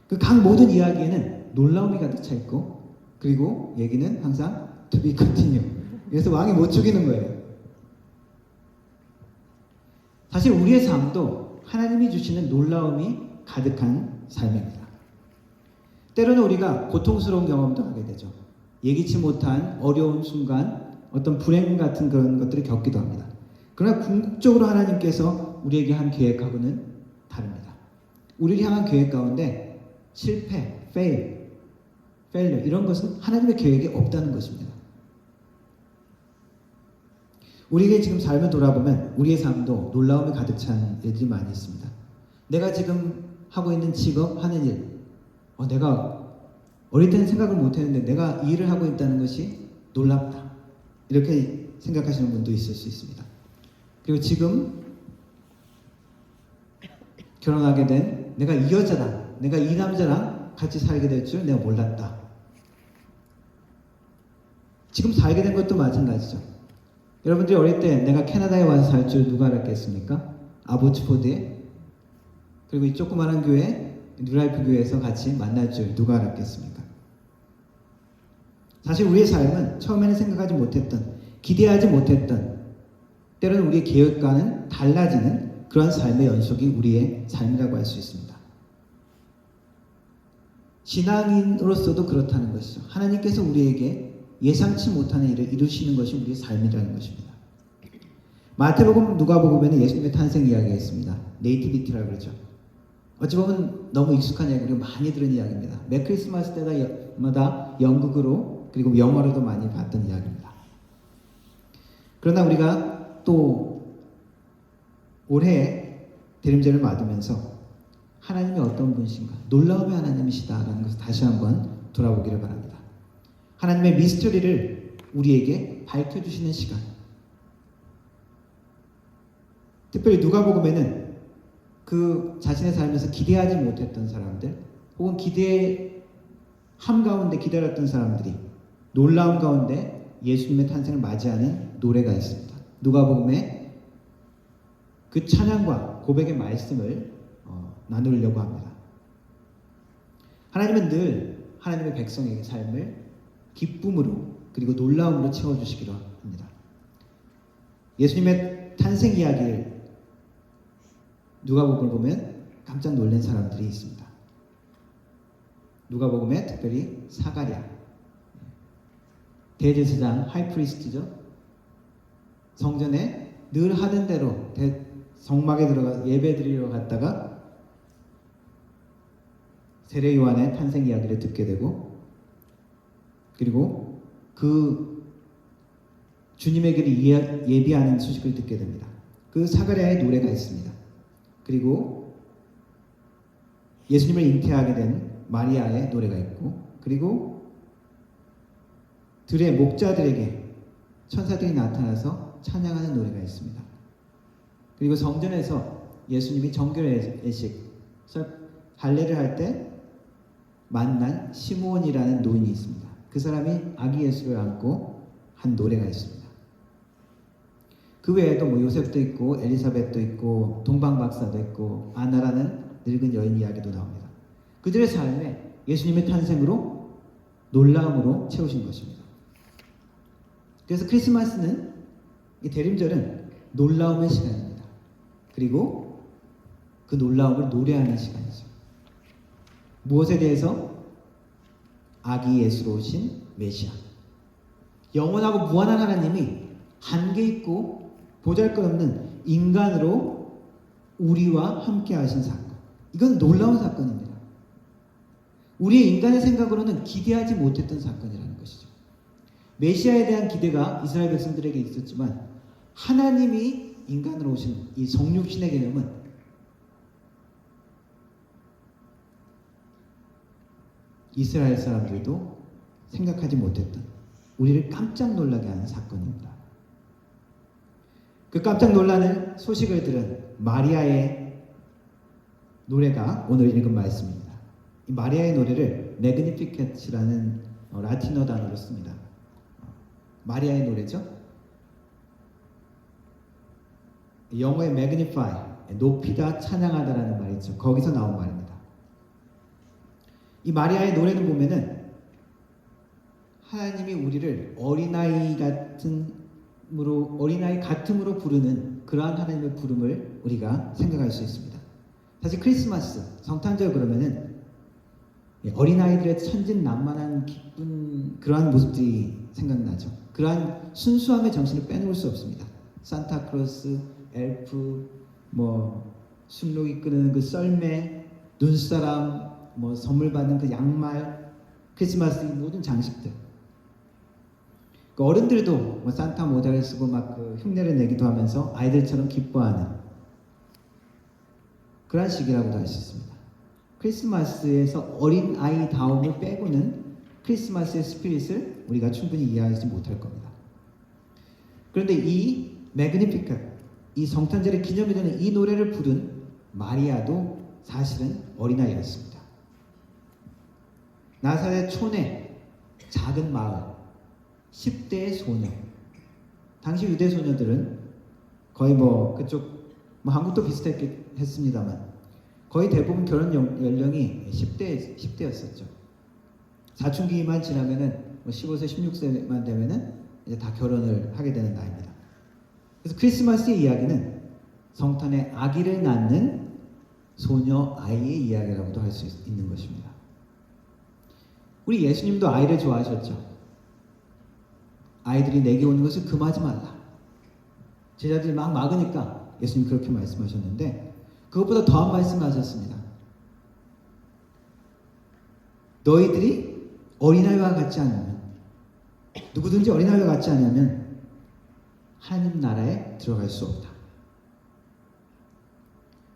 그 각 모든 이야기에는 놀라움이 가득 차 있고, 그리고 얘기는 항상 to be continue. 그래서 왕이 못 죽이는 거예요. 사실 우리의 삶도 하나님이 주시는 놀라움이 가득한 삶입니다. 때로는 우리가 고통스러운 경험도 하게 되죠. 예기치 못한 어려운 순간, 어떤 불행 같은 그런 것들을 겪기도 합니다. 그러나 궁극적으로 하나님께서 우리에게 한 계획하고는 다릅니다. 우리를 향한 계획 가운데 실패, failure 이런 것은 하나님의 계획에 없다는 것입니다. 우리에게 지금 삶을 돌아보면 우리의 삶도 놀라움이 가득 찬 일들이 많이 있습니다. 내가 지금 하고 있는 직업, 하는 일, 내가 어릴 때는 생각을 못했는데 내가 이 일을 하고 있다는 것이 놀랍다, 이렇게 생각하시는 분도 있을 수 있습니다. 그리고 지금 결혼하게 된 내가 이 여자랑, 내가 이 남자랑 같이 살게 될 줄 내가 몰랐다. 지금 살게 된 것도 마찬가지죠. 여러분들이 어릴 때 내가 캐나다에 와서 살 줄 누가 알았겠습니까? 아보츠포드에, 그리고 이 조그마한 교회, 뉴라이프 교회에서 같이 만날 줄 누가 알았겠습니까? 사실 우리의 삶은 처음에는 생각하지 못했던, 기대하지 못했던, 때로는 우리의 계획과는 달라지는 그러한 삶의 연속이 우리의 삶이라고 할 수 있습니다. 신앙인으로서도 그렇다는 것이죠. 하나님께서 우리에게 예상치 못하는 일을 이루시는 것이 우리의 삶이라는 것입니다. 마태복음, 누가복음에는 예수님의 탄생 이야기가 있습니다. 네이티비티라고 그러죠. 어찌 보면 너무 익숙한 이야기, 우리가 많이 들은 이야기입니다. 매 크리스마스 때마다 연극으로 그리고 영화로도 많이 봤던 이야기입니다. 그러나 우리가 또 올해 대림절을 맞으면서 하나님이 어떤 분이신가, 놀라움의 하나님이시다라는 것을 다시 한번 돌아보기를 바랍니다. 하나님의 미스터리를 우리에게 밝혀주시는 시간. 특별히 누가복음에는 그 자신의 삶에서 기대하지 못했던 사람들, 혹은 기대함 가운데 기다렸던 사람들이 놀라움 가운데 예수님의 탄생을 맞이하는 노래가 있습니다. 누가복음에 그 찬양과 고백의 말씀을 나누려고 합니다. 하나님은 늘 하나님의 백성에게 삶을 기쁨으로 그리고 놀라움으로 채워주시기로 합니다. 예수님의 탄생 이야기를 누가복음을 보면 깜짝 놀란 사람들이 있습니다. 누가복음에 특별히 사가랴, 대제사장 하이프리스트죠. 성전에 늘 하는 대로 성막에 들어가 예배드리러 갔다가 세례 요한의 탄생 이야기를 듣게 되고, 그리고 그 주님의 길을 예비하는 소식을 듣게 됩니다. 그 사가랴의 노래가 있습니다. 그리고 예수님을 잉태하게 된 마리아의 노래가 있고, 그리고 들의 목자들에게 천사들이 나타나서 찬양하는 노래가 있습니다. 그리고 성전에서 예수님이 정결예식 할례를 할 때 만난 시므온이라는 노인이 있습니다. 그 사람이 아기 예수를 안고 한 노래가 있습니다. 그 외에도 뭐 요셉도 있고 엘리사벳도 있고 동방박사도 있고 아나라는 늙은 여인 이야기도 나옵니다. 그들의 삶에 예수님의 탄생으로 놀라움으로 채우신 것입니다. 그래서 크리스마스는, 이 대림절은 놀라움의 시간입니다. 그리고 그 놀라움을 노래하는 시간이죠. 무엇에 대해서? 아기 예수로 오신 메시아, 영원하고 무한한 하나님이 한계 있고 보잘것없는 인간으로 우리와 함께 하신 사건, 이건 놀라운 사건입니다. 우리의 인간의 생각으로는 기대하지 못했던 사건이라는 것이죠. 메시아에 대한 기대가 이스라엘 백성들에게 있었지만 하나님이 인간으로 오신 이 성육신의 개념은 이스라엘 사람들도 생각하지 못했던, 우리를 깜짝 놀라게 하는 사건입니다. 그 깜짝 놀라는 소식을 들은 마리아의 노래가 오늘 읽은 말씀입니다. 이 마리아의 노래를 매그니피켓이라는 라틴어 단어로 씁니다. 마리아의 노래죠. 영어의 magnify, 높이다, 찬양하다라는 말이 있죠. 거기서 나온 말입니다. 이 마리아의 노래는 보면은 하나님이 우리를 어린아이 같음으로 부르는 그러한 하나님의 부름을 우리가 생각할 수 있습니다. 사실 크리스마스, 성탄절 그러면은 어린아이들의 천진난만한 기쁜 그러한 모습들이 생각나죠. 그러한 순수함의 정신을 빼놓을 수 없습니다. 산타크로스, 엘프, 순록이 끄는 그 썰매, 눈사람, 선물 받는 그 양말, 크리스마스 모든 장식들. 그 어른들도 산타 모자를 쓰고 막 그 흉내를 내기도 하면서 아이들처럼 기뻐하는 그런 시기라고도 할 수 있습니다. 크리스마스에서 어린 아이다움을 빼고는 크리스마스의 스피릿을 우리가 충분히 이해하지 못할 겁니다. 그런데 이 매그니피켓, 이 성탄절의 기념이 되는 이 노래를 부른 마리아도 사실은 어린아이였습니다. 나사렛 촌의 작은 마을, 10대의 소녀. 당시 유대 소녀들은 거의 그쪽 한국도 비슷했습니다만 거의 대부분 결혼 연령이 10대였었죠. 사춘기만 지나면은 15세, 16세만 되면은 이제 다 결혼을 하게 되는 나이입니다. 그래서 크리스마스의 이야기는 성탄의 아기를 낳는 소녀 아이의 이야기라고도 할 수 있는 것입니다. 우리 예수님도 아이를 좋아하셨죠. 아이들이 내게 오는 것을 금하지 말라. 제자들이 막 막으니까 예수님 그렇게 말씀하셨는데 그것보다 더한 말씀을 하셨습니다. 너희들이 어린아이와 같지 않으면, 누구든지 어린아이와 같지 않으면 하나님 나라에 들어갈 수 없다.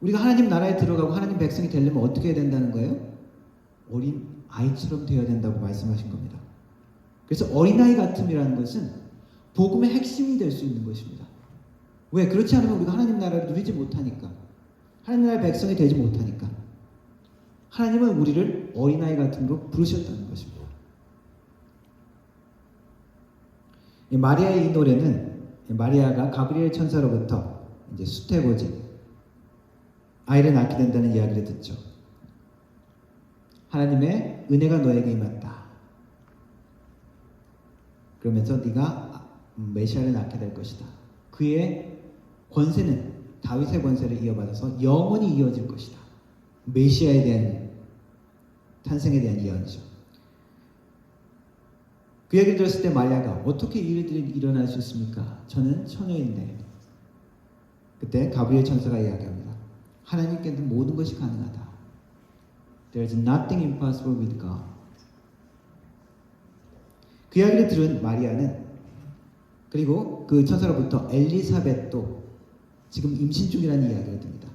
우리가 하나님 나라에 들어가고 하나님 백성이 되려면 어떻게 해야 된다는 거예요? 어린 아이처럼 되어야 된다고 말씀하신 겁니다. 그래서 어린아이 같음이라는 것은 복음의 핵심이 될 수 있는 것입니다. 왜? 그렇지 않으면 우리가 하나님 나라를 누리지 못하니까, 하나님 나라의 백성이 되지 못하니까. 하나님은 우리를 어린아이 같음으로 부르셨다는 것입니다. 마리아의 이 노래는 마리아가 가브리엘 천사로부터 이제 수태고지 아이를 낳게 된다는 이야기를 듣죠. 하나님의 은혜가 너에게 임했다. 그러면서 네가 메시아를 낳게 될 것이다. 그의 권세는 다윗의 권세를 이어받아서 영원히 이어질 것이다. 메시아에 대한 탄생에 대한 예언이죠. 그 얘기를 들었을 때 마리아가 어떻게 이 일들이 일어날 수 있습니까? 저는 처녀인데. 그때 가브리엘 천사가 이야기합니다. 하나님께는 모든 것이 가능하다. There is nothing impossible with God. 그 이야기를 들은 마리아는 그리고 그 천사로부터 엘리사벳도 지금 임신 중이라는 이야기가 듭니다.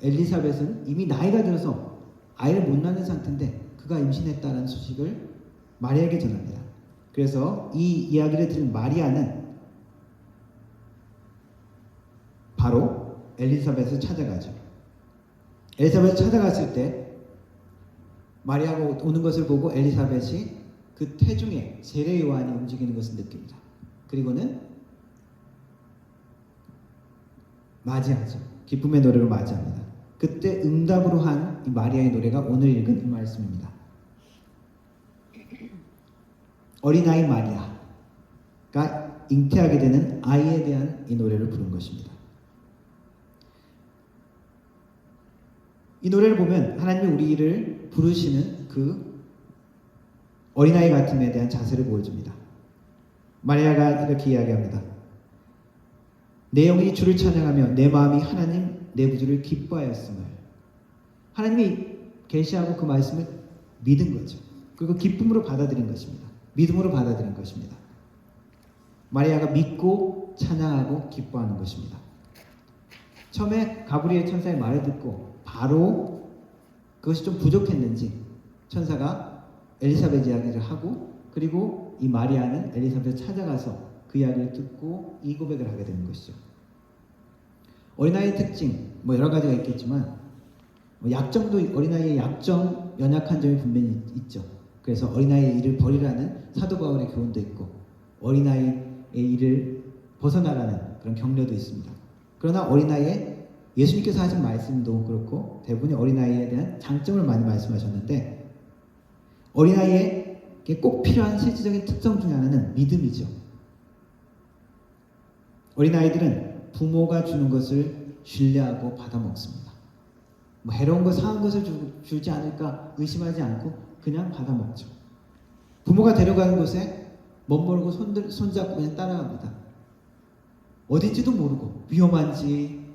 엘리사벳은 이미 나이가 들어서 아이를 못 낳는 상태인데 그가 임신했다는 소식을 마리아에게 전합니다. 그래서 이 이야기를 들은 마리아는 바로 엘리사벳을 찾아가죠. 엘리사벳을 찾아갔을 때 마리아가 오는 것을 보고 엘리사벳이 그 태중에 세례 요한이 움직이는 것을 느낍니다. 그리고는 맞이하죠. 기쁨의 노래로 맞이합니다. 그때 응답으로 한 이 마리아의 노래가 오늘 읽은 이 말씀입니다. 어린아이 마리아가 잉태하게 되는 아이에 대한 이 노래를 부른 것입니다. 이 노래를 보면 하나님이 우리를 부르시는 그 어린아이 같음에 대한 자세를 보여줍니다. 마리아가 이렇게 이야기합니다. 내 영이 주를 찬양하며 내 마음이 하나님 내 구주를 기뻐하였음을. 하나님이 계시하고 그 말씀을 믿은 거죠. 그리고 기쁨으로 받아들인 것입니다. 믿음으로 받아들인 것입니다. 마리아가 믿고 찬양하고 기뻐하는 것입니다. 처음에 가브리엘 천사의 말을 듣고 바로 그것이 좀 부족했는지 천사가 엘리사벳 이야기를 하고 그리고 이 마리아는 엘리사벳을 찾아가서 그 이야기를 듣고 이 고백을 하게 되는 것이죠. 어린아이의 특징 여러 가지가 있겠지만 약점도 어린아이의 약점, 연약한 점이 분명히 있죠. 그래서 어린아이의 일을 버리라는 사도 바울의 교훈도 있고 어린아이의 일을 벗어나라는 그런 격려도 있습니다. 그러나 어린아이의 예수님께서 하신 말씀도 그렇고 대부분이 어린아이에 대한 장점을 많이 말씀하셨는데 어린아이에게 꼭 필요한 실질적인 특성 중에 하나는 믿음이죠. 어린아이들은 부모가 주는 것을 신뢰하고 받아먹습니다. 해로운 것, 상한 것을 주지 않을까 의심하지 않고 그냥 받아먹죠. 부모가 데려가는 곳에 멋모르고 손잡고 그냥 따라갑니다. 어딘지도 모르고 위험한지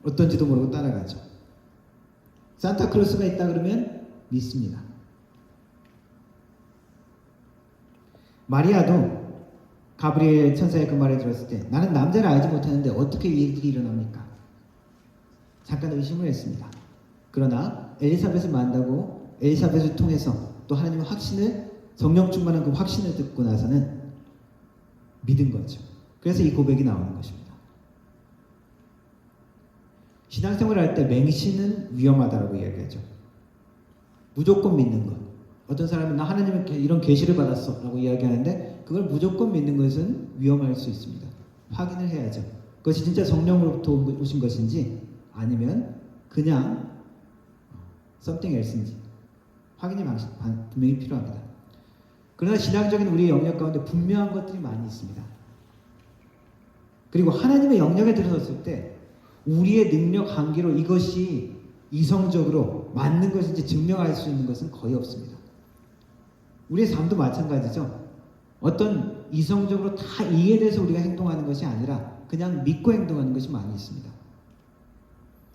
어떤지도 모르고 따라가죠. 산타클로스가 있다 그러면 믿습니다. 마리아도 가브리엘 천사의 그 말을 들었을 때 나는 남자를 알지 못하는데 어떻게 이 일들이 일어납니까? 잠깐 의심을 했습니다. 그러나 엘리사벳을 만나고 엘리사벳을 통해서 또 하나님의 확신을 성령 충만한 그 확신을 듣고 나서는 믿은 거죠. 그래서 이 고백이 나오는 것입니다. 신앙생활을 할 때 맹신은 위험하다라고 이야기하죠. 무조건 믿는 것. 어떤 사람은 나 하나님의 이런 계시를 받았어 라고 이야기하는데 그걸 무조건 믿는 것은 위험할 수 있습니다. 확인을 해야죠. 그것이 진짜 성령으로부터 오신 것인지 아니면 그냥 something else인지 확인이 분명히 필요합니다. 그러나 신앙적인 우리의 영역 가운데 분명한 것들이 많이 있습니다. 그리고 하나님의 영역에 들어섰을 때 우리의 능력 한계로 이것이 이성적으로 맞는 것인지 증명할 수 있는 것은 거의 없습니다. 우리의 삶도 마찬가지죠. 어떤 이성적으로 다 이해돼서 우리가 행동하는 것이 아니라 그냥 믿고 행동하는 것이 많이 있습니다.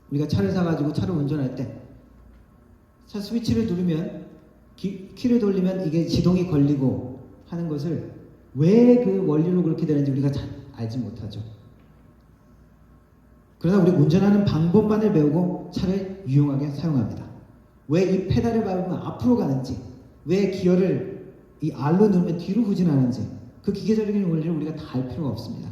우리가 차를 사가지고 차를 운전할 때 차 스위치를 누르면 키를 돌리면 이게 시동이 걸리고 하는 것을 왜 그 원리로 그렇게 되는지 우리가 잘 알지 못하죠. 그러나 우리 운전하는 방법만을 배우고 차를 유용하게 사용합니다. 왜 이 페달을 밟으면 앞으로 가는지, 왜 기어를 이 R로 누르면 뒤로 후진하는지 그 기계적인 원리를 우리가 다 알 필요가 없습니다.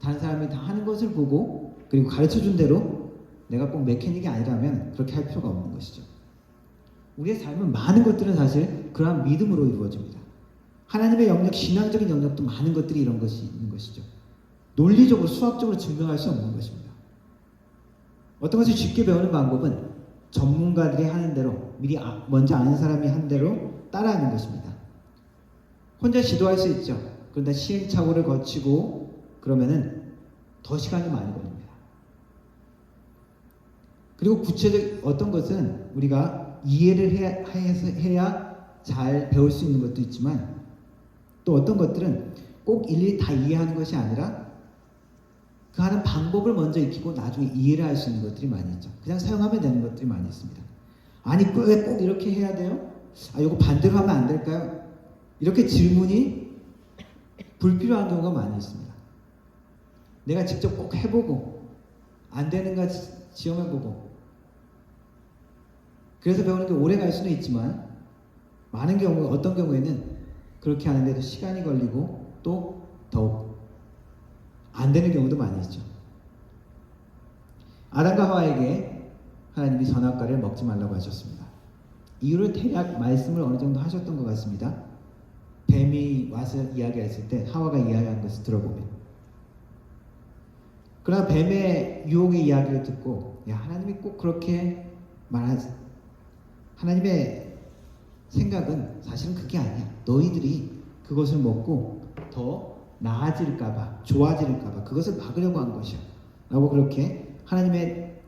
다른 사람이 다 하는 것을 보고 그리고 가르쳐준 대로 내가 꼭 메커닉이 아니라면 그렇게 할 필요가 없는 것이죠. 우리의 삶은 많은 것들은 사실 그러한 믿음으로 이루어집니다. 하나님의 영역, 신앙적인 영역도 많은 것들이 이런 것이 있는 것이죠. 논리적으로, 수학적으로 증명할 수 없는 것입니다. 어떤 것을 쉽게 배우는 방법은 전문가들이 하는 대로 미리 먼저 아는 사람이 한 대로 따라하는 것입니다. 혼자 시도할 수 있죠. 그런데 시행착오를 거치고 그러면은 더 시간이 많이 걸립니다. 그리고 구체적 어떤 것은 우리가 이해를 해야 잘 배울 수 있는 것도 있지만 또 어떤 것들은 꼭 일일이 다 이해하는 것이 아니라 그 하는 방법을 먼저 익히고 나중에 이해를 할 수 있는 것들이 많이 있죠. 그냥 사용하면 되는 것들이 많이 있습니다. 아니 왜 꼭 이렇게 해야 돼요? 아 이거 반대로 하면 안 될까요? 이렇게 질문이 불필요한 경우가 많이 있습니다. 내가 직접 꼭 해보고 안 되는가 시험해보고 그래서 배우는 게 오래 갈 수는 있지만 많은 경우 어떤 경우에는 그렇게 하는데도 시간이 걸리고 또 더욱 안 되는 경우도 많이 있죠. 아담과 하와에게 하나님이 선악과를 먹지 말라고 하셨습니다. 이유를 대략 말씀을 어느 정도 하셨던 것 같습니다. 뱀이 와서 이야기했을 때 하와가 이야기한 것을 들어보면 그러나 뱀의 유혹의 이야기를 듣고 야 하나님이 꼭 그렇게 말하지 하나님의 생각은 사실은 그게 아니야. 너희들이 그것을 먹고 더 나아질까봐 좋아질까봐 그것을 막으려고 한 것이야 라고 그렇게 하나님의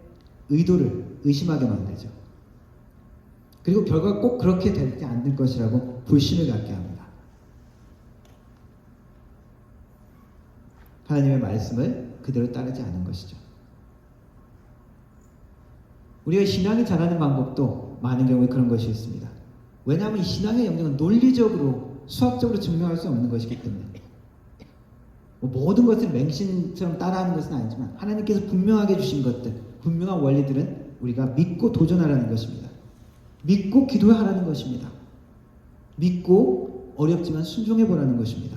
의도를 의심하게 만들죠. 그리고 결과가 꼭 그렇게 되지 않을 것이라고 불신을 갖게 합니다. 하나님의 말씀을 그대로 따르지 않은 것이죠. 우리가 신앙이 자라는 방법도 많은 경우에 그런 것이 있습니다. 왜냐하면 이 신앙의 영역은 논리적으로 수학적으로 증명할 수 없는 것이기 때문에 모든 것을 맹신처럼 따라하는 것은 아니지만 하나님께서 분명하게 주신 것들 분명한 원리들은 우리가 믿고 도전하라는 것입니다. 믿고 기도하라는 것입니다. 믿고 어렵지만 순종해 보라는 것입니다.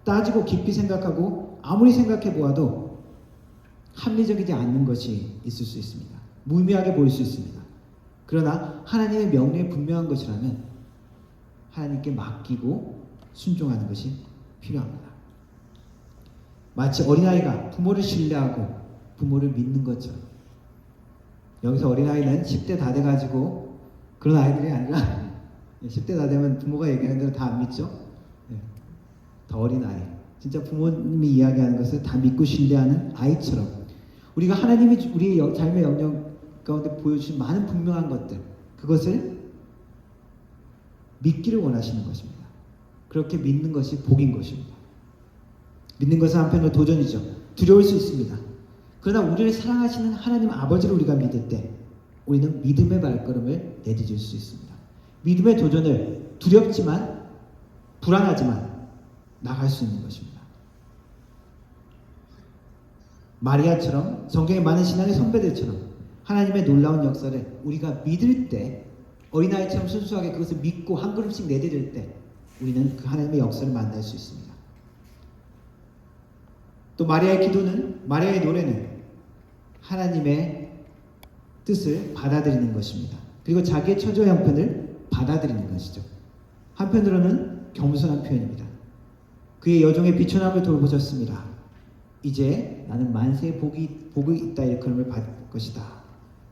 따지고 깊이 생각하고 아무리 생각해 보아도 합리적이지 않는 것이 있을 수 있습니다. 무의미하게 보일 수 있습니다. 그러나 하나님의 명령이 분명한 것이라면 하나님께 맡기고 순종하는 것이 필요합니다. 마치 어린아이가 부모를 신뢰하고 부모를 믿는 것처럼 여기서 어린아이는 10대 다 돼가지고 그런 아이들이 아니라 10대 다 되면 부모가 얘기하는 대로 다 안 믿죠. 더 어린 아이 진짜 부모님이 이야기하는 것을 다 믿고 신뢰하는 아이처럼 우리가 하나님이 우리의 삶의 영역 가운데 보여주신 많은 분명한 것들 그것을 믿기를 원하시는 것입니다. 그렇게 믿는 것이 복인 것입니다. 믿는 것은 한편으로 도전이죠. 두려울 수 있습니다. 그러나 우리를 사랑하시는 하나님 아버지를 우리가 믿을 때 우리는 믿음의 발걸음을 내디딜 수 있습니다. 믿음의 도전을 두렵지만 불안하지만 나갈 수 있는 것입니다. 마리아처럼 성경에 많은 신앙의 선배들처럼 하나님의 놀라운 역사를 우리가 믿을 때 어린아이처럼 순수하게 그것을 믿고 한 걸음씩 내디딜 때 우리는 그 하나님의 역사를 만날 수 있습니다. 또 마리아의 노래는 하나님의 뜻을 받아들이는 것입니다. 그리고 자기의 처지와 형편을 받아들이는 것이죠. 한편으로는 겸손한 표현입니다. 그의 여종의 비천함을 돌보셨습니다. 이제 나는 만세의 복이 있다 일컬음을 받을 것이다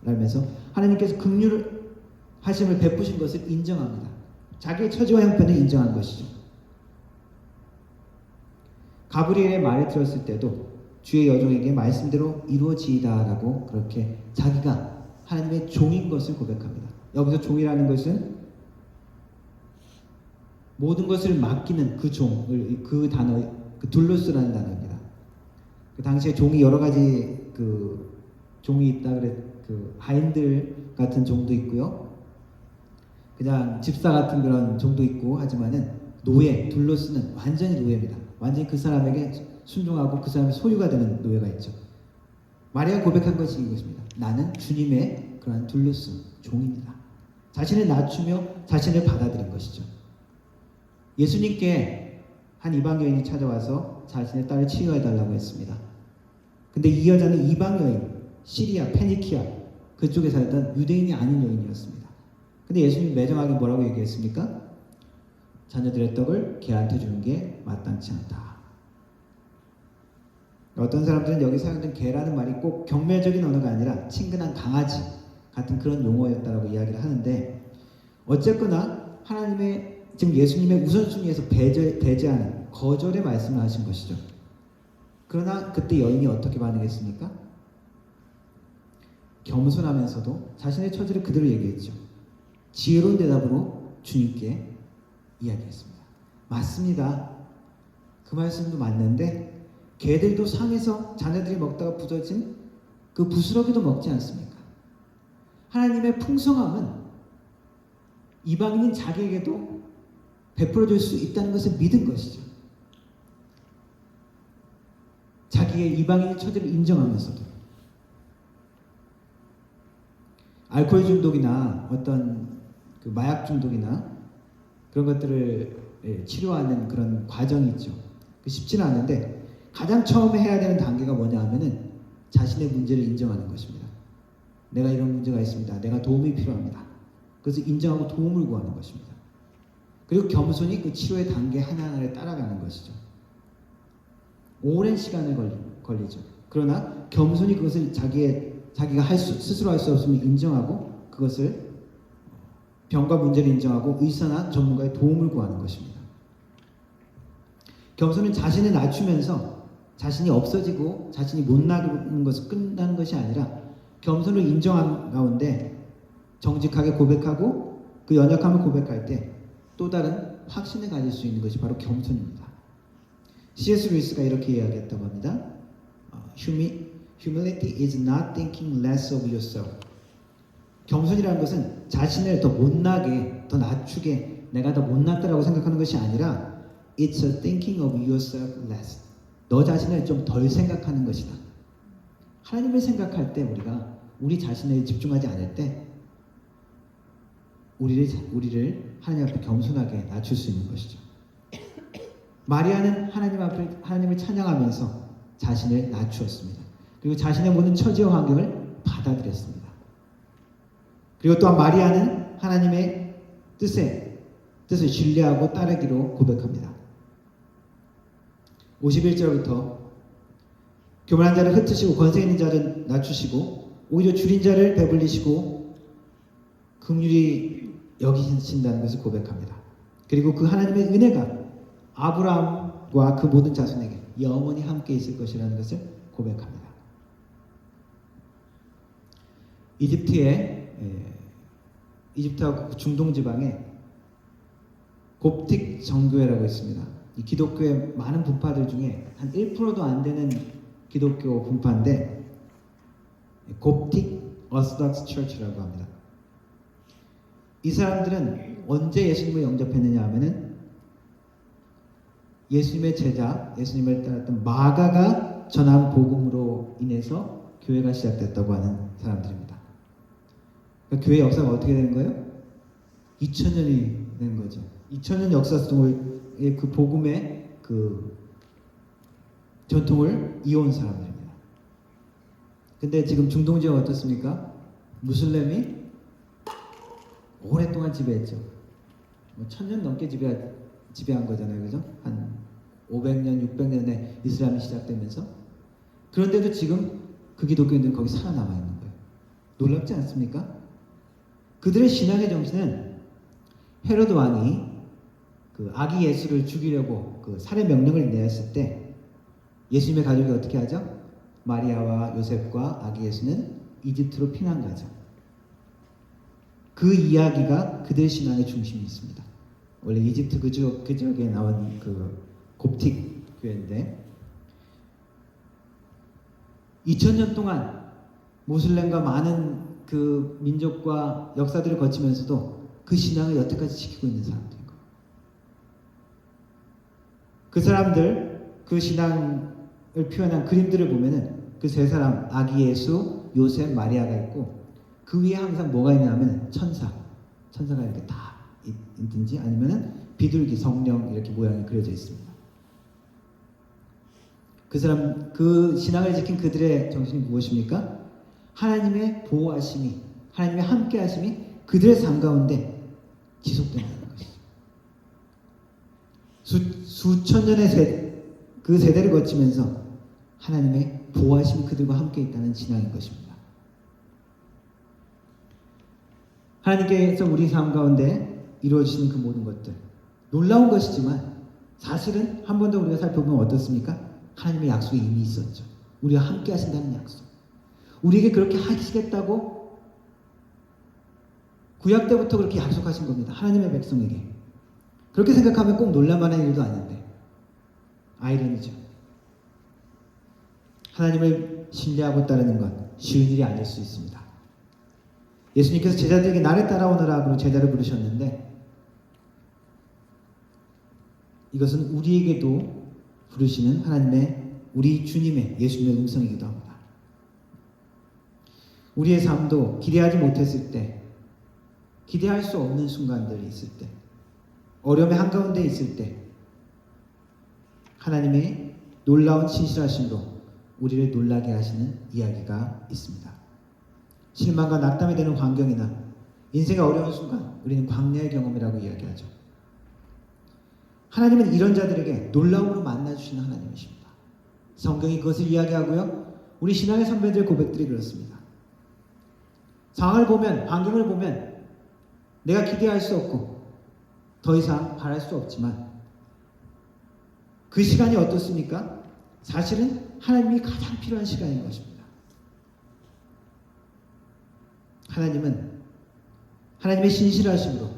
라면서 하나님께서 긍휼을 하심을 베푸신 것을 인정합니다. 자기의 처지와 형편을 인정한 것이죠. 가브리엘의 말을 들었을 때도 주의 여종에게 말씀대로 이루어지이다 라고 그렇게 자기가 하나님의 종인 것을 고백합니다. 여기서 종이라는 것은 모든 것을 맡기는 그 종을 그 단어 그 둘로스라는 단어입니다. 그 당시에 종이 여러 가지 그 종이 있다 그래 그 하인들 같은 종도 있고요. 그냥 집사 같은 그런 종도 있고 하지만은 노예 둘로스는 완전히 노예입니다. 완전히 그 사람에게 순종하고 그 사람의 소유가 되는 노예가 있죠. 마리아가 고백한 것이 이것입니다. 나는 주님의 그러한 둘로스 종입니다. 자신을 낮추며 자신을 받아들인 것이죠. 예수님께 한 이방 여인이 찾아와서 자신의 딸을 치유해달라고 했습니다. 근데 이 여자는 이방 여인, 시리아, 페니키아 그쪽에 살던 유대인이 아닌 여인이었습니다. 근데 예수님이 매정하게 뭐라고 얘기했습니까? 자녀들의 떡을 개한테 주는 게 마땅치 않다. 어떤 사람들은 여기 사용된 개라는 말이 꼭 경멸적인 언어가 아니라 친근한 강아지 같은 그런 용어였다라고 이야기를 하는데 어쨌거나 하나님의 지금 예수님의 우선순위에서 배제하는 거절의 말씀을 하신 것이죠. 그러나 그때 여인이 어떻게 반응했습니까? 겸손하면서도 자신의 처지를 그대로 얘기했죠. 지혜로운 대답으로 주님께 이야기했습니다. 맞습니다. 그 말씀도 맞는데 개들도 상에서 자녀들이 먹다가 부서진 그 부스러기도 먹지 않습니까? 하나님의 풍성함은 이방인인 자기에게도 베풀어 줄 수 있다는 것을 믿은 것이죠. 자기의 이방인의 처지를 인정하면서도 알코올 중독이나 어떤 그 마약 중독이나 그런 것들을 치료하는 그런 과정이 있죠. 쉽지는 않은데 가장 처음에 해야 되는 단계가 뭐냐 하면은 자신의 문제를 인정하는 것입니다. 내가 이런 문제가 있습니다. 내가 도움이 필요합니다. 그래서 인정하고 도움을 구하는 것입니다. 그리고 겸손히 그 치료의 단계 하나하나를 따라가는 것이죠. 오랜 시간을 걸리죠. 그러나 겸손히 그것을 자기가 스스로 할 수 없음을 인정하고 그것을 병과 문제를 인정하고 의사나 전문가의 도움을 구하는 것입니다. 겸손은 자신을 낮추면서 자신이 없어지고 자신이 못나는 것을 끝나는 것이 아니라 겸손을 인정한 가운데 정직하게 고백하고 그 연약함을 고백할 때 또 다른 확신을 가질 수 있는 것이 바로 겸손입니다. C.S. 루이스가 이렇게 이야기했다고 합니다. Humility is not thinking less of yourself. 겸손이라는 것은 자신을 더 못나게, 더 낮추게 내가 더 못났다라고 생각하는 것이 아니라 It's a thinking of yourself less. 너 자신을 좀 덜 생각하는 것이다. 하나님을 생각할 때 우리가 우리 자신에 집중하지 않을 때 우리를 하나님 앞에 겸손하게 낮출 수 있는 것이죠. 마리아는 하나님을 찬양하면서 자신을 낮추었습니다. 그리고 자신의 모든 처지와 환경을 받아들였습니다. 그리고 또한 마리아는 하나님의 뜻을 신뢰하고 따르기로 고백합니다. 51절부터 교만한 자를 흩으시고 권세 있는 자를 낮추시고 오히려 줄인 자를 배불리시고 긍휼히 여기신다는 것을 고백합니다. 그리고 그 하나님의 은혜가 아브라함과 그 모든 자손에게 영원히 함께 있을 것이라는 것을 고백합니다. 이집트하고 중동 지방에 곱틱 정교회라고 있습니다. 이 기독교의 많은 분파들 중에 한 1%도 안 되는 기독교 분파인데 곱틱 어스닥스 처치라고 합니다. 이 사람들은 언제 예수님을 영접했느냐 하면은 예수님의 제자, 예수님을 따랐던 마가가 전한 복음으로 인해서 교회가 시작됐다고 하는 사람들입니다. 그러니까 교회 역사가 어떻게 되는 거예요? 2000년이 된 거죠. 2000년 역사 속의 그 복음의 그 전통을 이어온 사람들입니다. 근데 지금 중동 지역 어떻습니까? 무슬림이 오랫동안 지배했죠. 1000년 넘게 지배한 거잖아요. 그죠? 한 500년, 600년에 이슬람이 시작되면서 그런데도 지금 그 기독교인들은 거기 살아남아 있는 거예요. 놀랍지 않습니까? 그들의 신앙의 정신은 헤로드 왕이 그 아기 예수를 죽이려고 그 살해 명령을 내렸을 때 예수님의 가족이 어떻게 하죠? 마리아와 요셉과 아기 예수는 이집트로 피난 가죠. 그 이야기가 그들의 신앙의 중심이 있습니다. 원래 이집트 그 지역에 나온 그 곱틱 교회인데 2000년 동안 모슬렘과 많은 그 민족과 역사들을 거치면서도 그 신앙을 여태까지 지키고 있는 사람들인 거예요. 그 사람들 그 신앙을 표현한 그림들을 보면은 그 세 사람 아기 예수, 요셉, 마리아가 있고 그 위에 항상 뭐가 있냐면 천사가 이렇게 다 있든지 아니면은 비둘기, 성령 이렇게 모양이 그려져 있습니다. 그 신앙을 지킨 그들의 정신이 무엇입니까? 하나님의 보호하심이, 하나님의 함께하심이 그들의 삶 가운데 지속된다는 것이죠. 수천 년의 그 세대를 거치면서 하나님의 보호하심이 그들과 함께 있다는 신앙인 것입니다. 하나님께서 우리 삶 가운데 이루어지시는 그 모든 것들 놀라운 것이지만 사실은 한 번 더 우리가 살펴보면 어떻습니까? 하나님의 약속이 이미 있었죠. 우리와 함께 하신다는 약속. 우리에게 그렇게 하시겠다고 구약 때부터 그렇게 약속하신 겁니다. 하나님의 백성에게. 그렇게 생각하면 꼭 놀랄만한 일도 아닌데 아이러니죠. 하나님을 신뢰하고 따르는 건 쉬운 일이 아닐 수 있습니다. 예수님께서 제자들에게 나를 따라오너라 하고 제자를 부르셨는데 이것은 우리에게도 부르시는 하나님의 우리 주님의 예수님의 음성이기도 합니다. 우리의 삶도 기대하지 못했을 때, 기대할 수 없는 순간들이 있을 때, 어려움의 한가운데 있을 때 하나님의 놀라운 신실하심으로 우리를 놀라게 하시는 이야기가 있습니다. 실망과 낙담이 되는 환경이나 인생의 어려운 순간 우리는 광야의 경험이라고 이야기하죠. 하나님은 이런 자들에게 놀라움으로 만나주시는 하나님이십니다. 성경이 그것을 이야기하고요. 우리 신앙의 선배들의 고백들이 그렇습니다. 상황을 보면, 환경을 보면 내가 기대할 수 없고 더 이상 바랄 수 없지만 그 시간이 어떻습니까? 사실은 하나님이 가장 필요한 시간인 것입니다. 하나님은 하나님의 신실하심으로,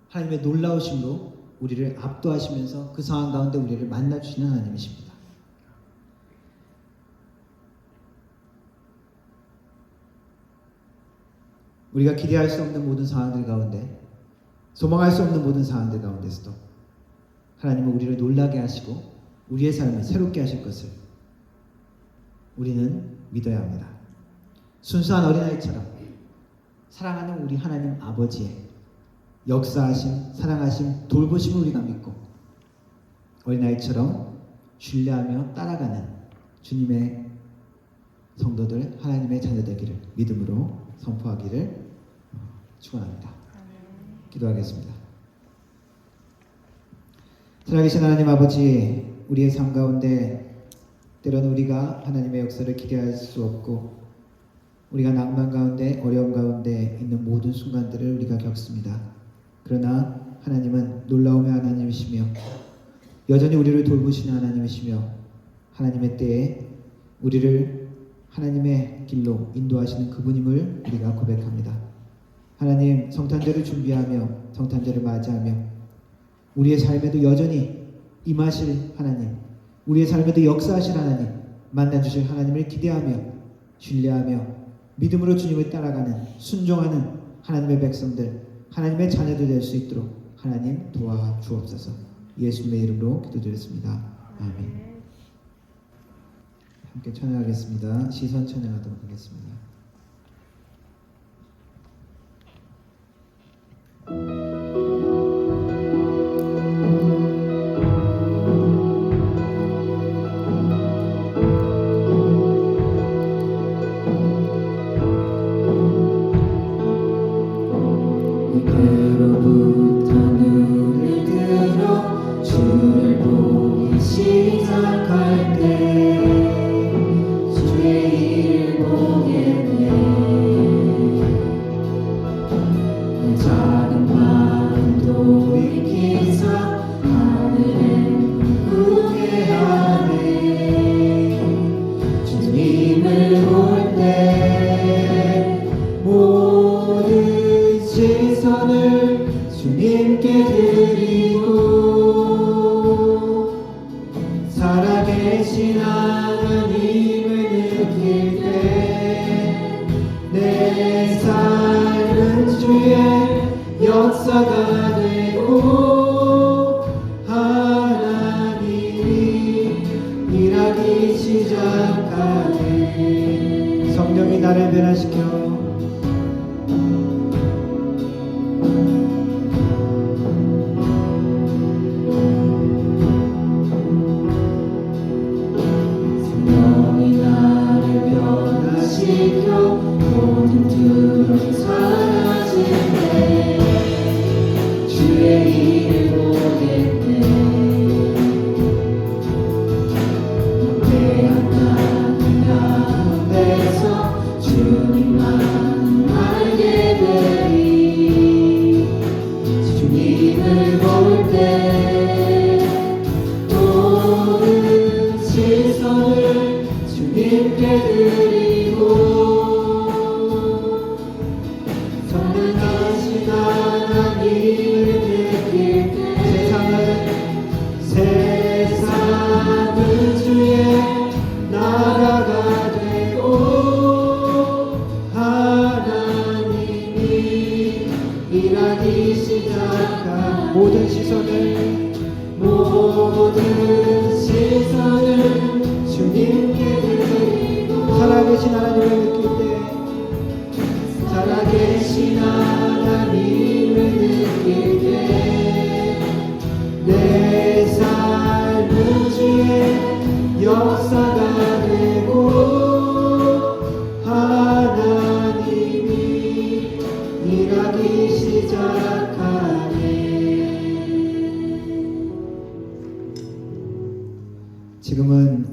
하나님의 놀라우심으로 우리를 압도하시면서 그 상황 가운데 우리를 만나주시는 하나님이십니다. 우리가 기대할 수 없는 모든 상황들 가운데, 소망할 수 없는 모든 상황들 가운데서도 하나님은 우리를 놀라게 하시고 우리의 삶을 새롭게 하실 것을 우리는 믿어야 합니다. 순수한 어린아이처럼 사랑하는 우리 하나님 아버지의 역사하심, 사랑하심, 돌보심을 우리가 믿고 어린아이처럼 신뢰하며 따라가는 주님의 성도들, 하나님의 자녀 되기를 믿음으로 선포하기를 축원합니다. 기도하겠습니다. 살아계신 하나님 아버지, 우리의 삶 가운데 때로는 우리가 하나님의 역사를 기대할 수 없고 우리가 낭만 가운데, 어려움 가운데 있는 모든 순간들을 우리가 겪습니다. 그러나 하나님은 놀라움의 하나님이시며 여전히 우리를 돌보시는 하나님이시며 하나님의 때에 우리를 하나님의 길로 인도하시는 그분임을 우리가 고백합니다. 하나님, 성탄절을 준비하며 성탄절을 맞이하며 우리의 삶에도 여전히 임하실 하나님, 우리의 삶에도 역사하실 하나님, 만나주실 하나님을 기대하며 신뢰하며 믿음으로 주님을 따라가는 순종하는 하나님의 백성들, 하나님의 자녀들 될 수 있도록 하나님 도와주옵소서. 예수님의 이름으로 기도드렸습니다. 아멘. 함께 찬양하겠습니다. 시선 찬양하도록 하겠습니다.
그로부터 눈을 들어 주를 보기 시작할 때 주의 일을 보게 돼. 내 작은 마음 돌이키사 하늘에 꿈꾸게 하네. 주님을 볼 때 모든 시선을 주님께 드리고 살아계신 하나님을 느낄 때 내 삶은 주의 역사가 되고 하나님이 일하기 시작하네.
성령이 나를 변화시켜
성령이 나를 변화시켜 모든 두려움 사라질 때 주의 일을 보겠네. 내 하나님 가운데서 주님만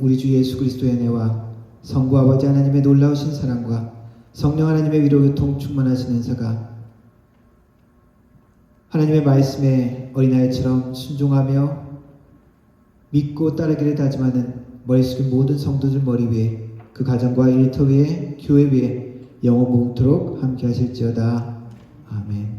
우리 주 예수 그리스도의 은혜와 성부 아버지 하나님의 놀라우신 사랑과 성령 하나님의 위로 교통 충만하신 은사가 하나님의 말씀에 어린아이처럼 순종하며 믿고 따르기를 다짐하는 머리 숙인 모든 성도들 머리 위에 그 가정과 일터 위에 교회 위에 영원 무궁토록 함께 하실지어다. 아멘.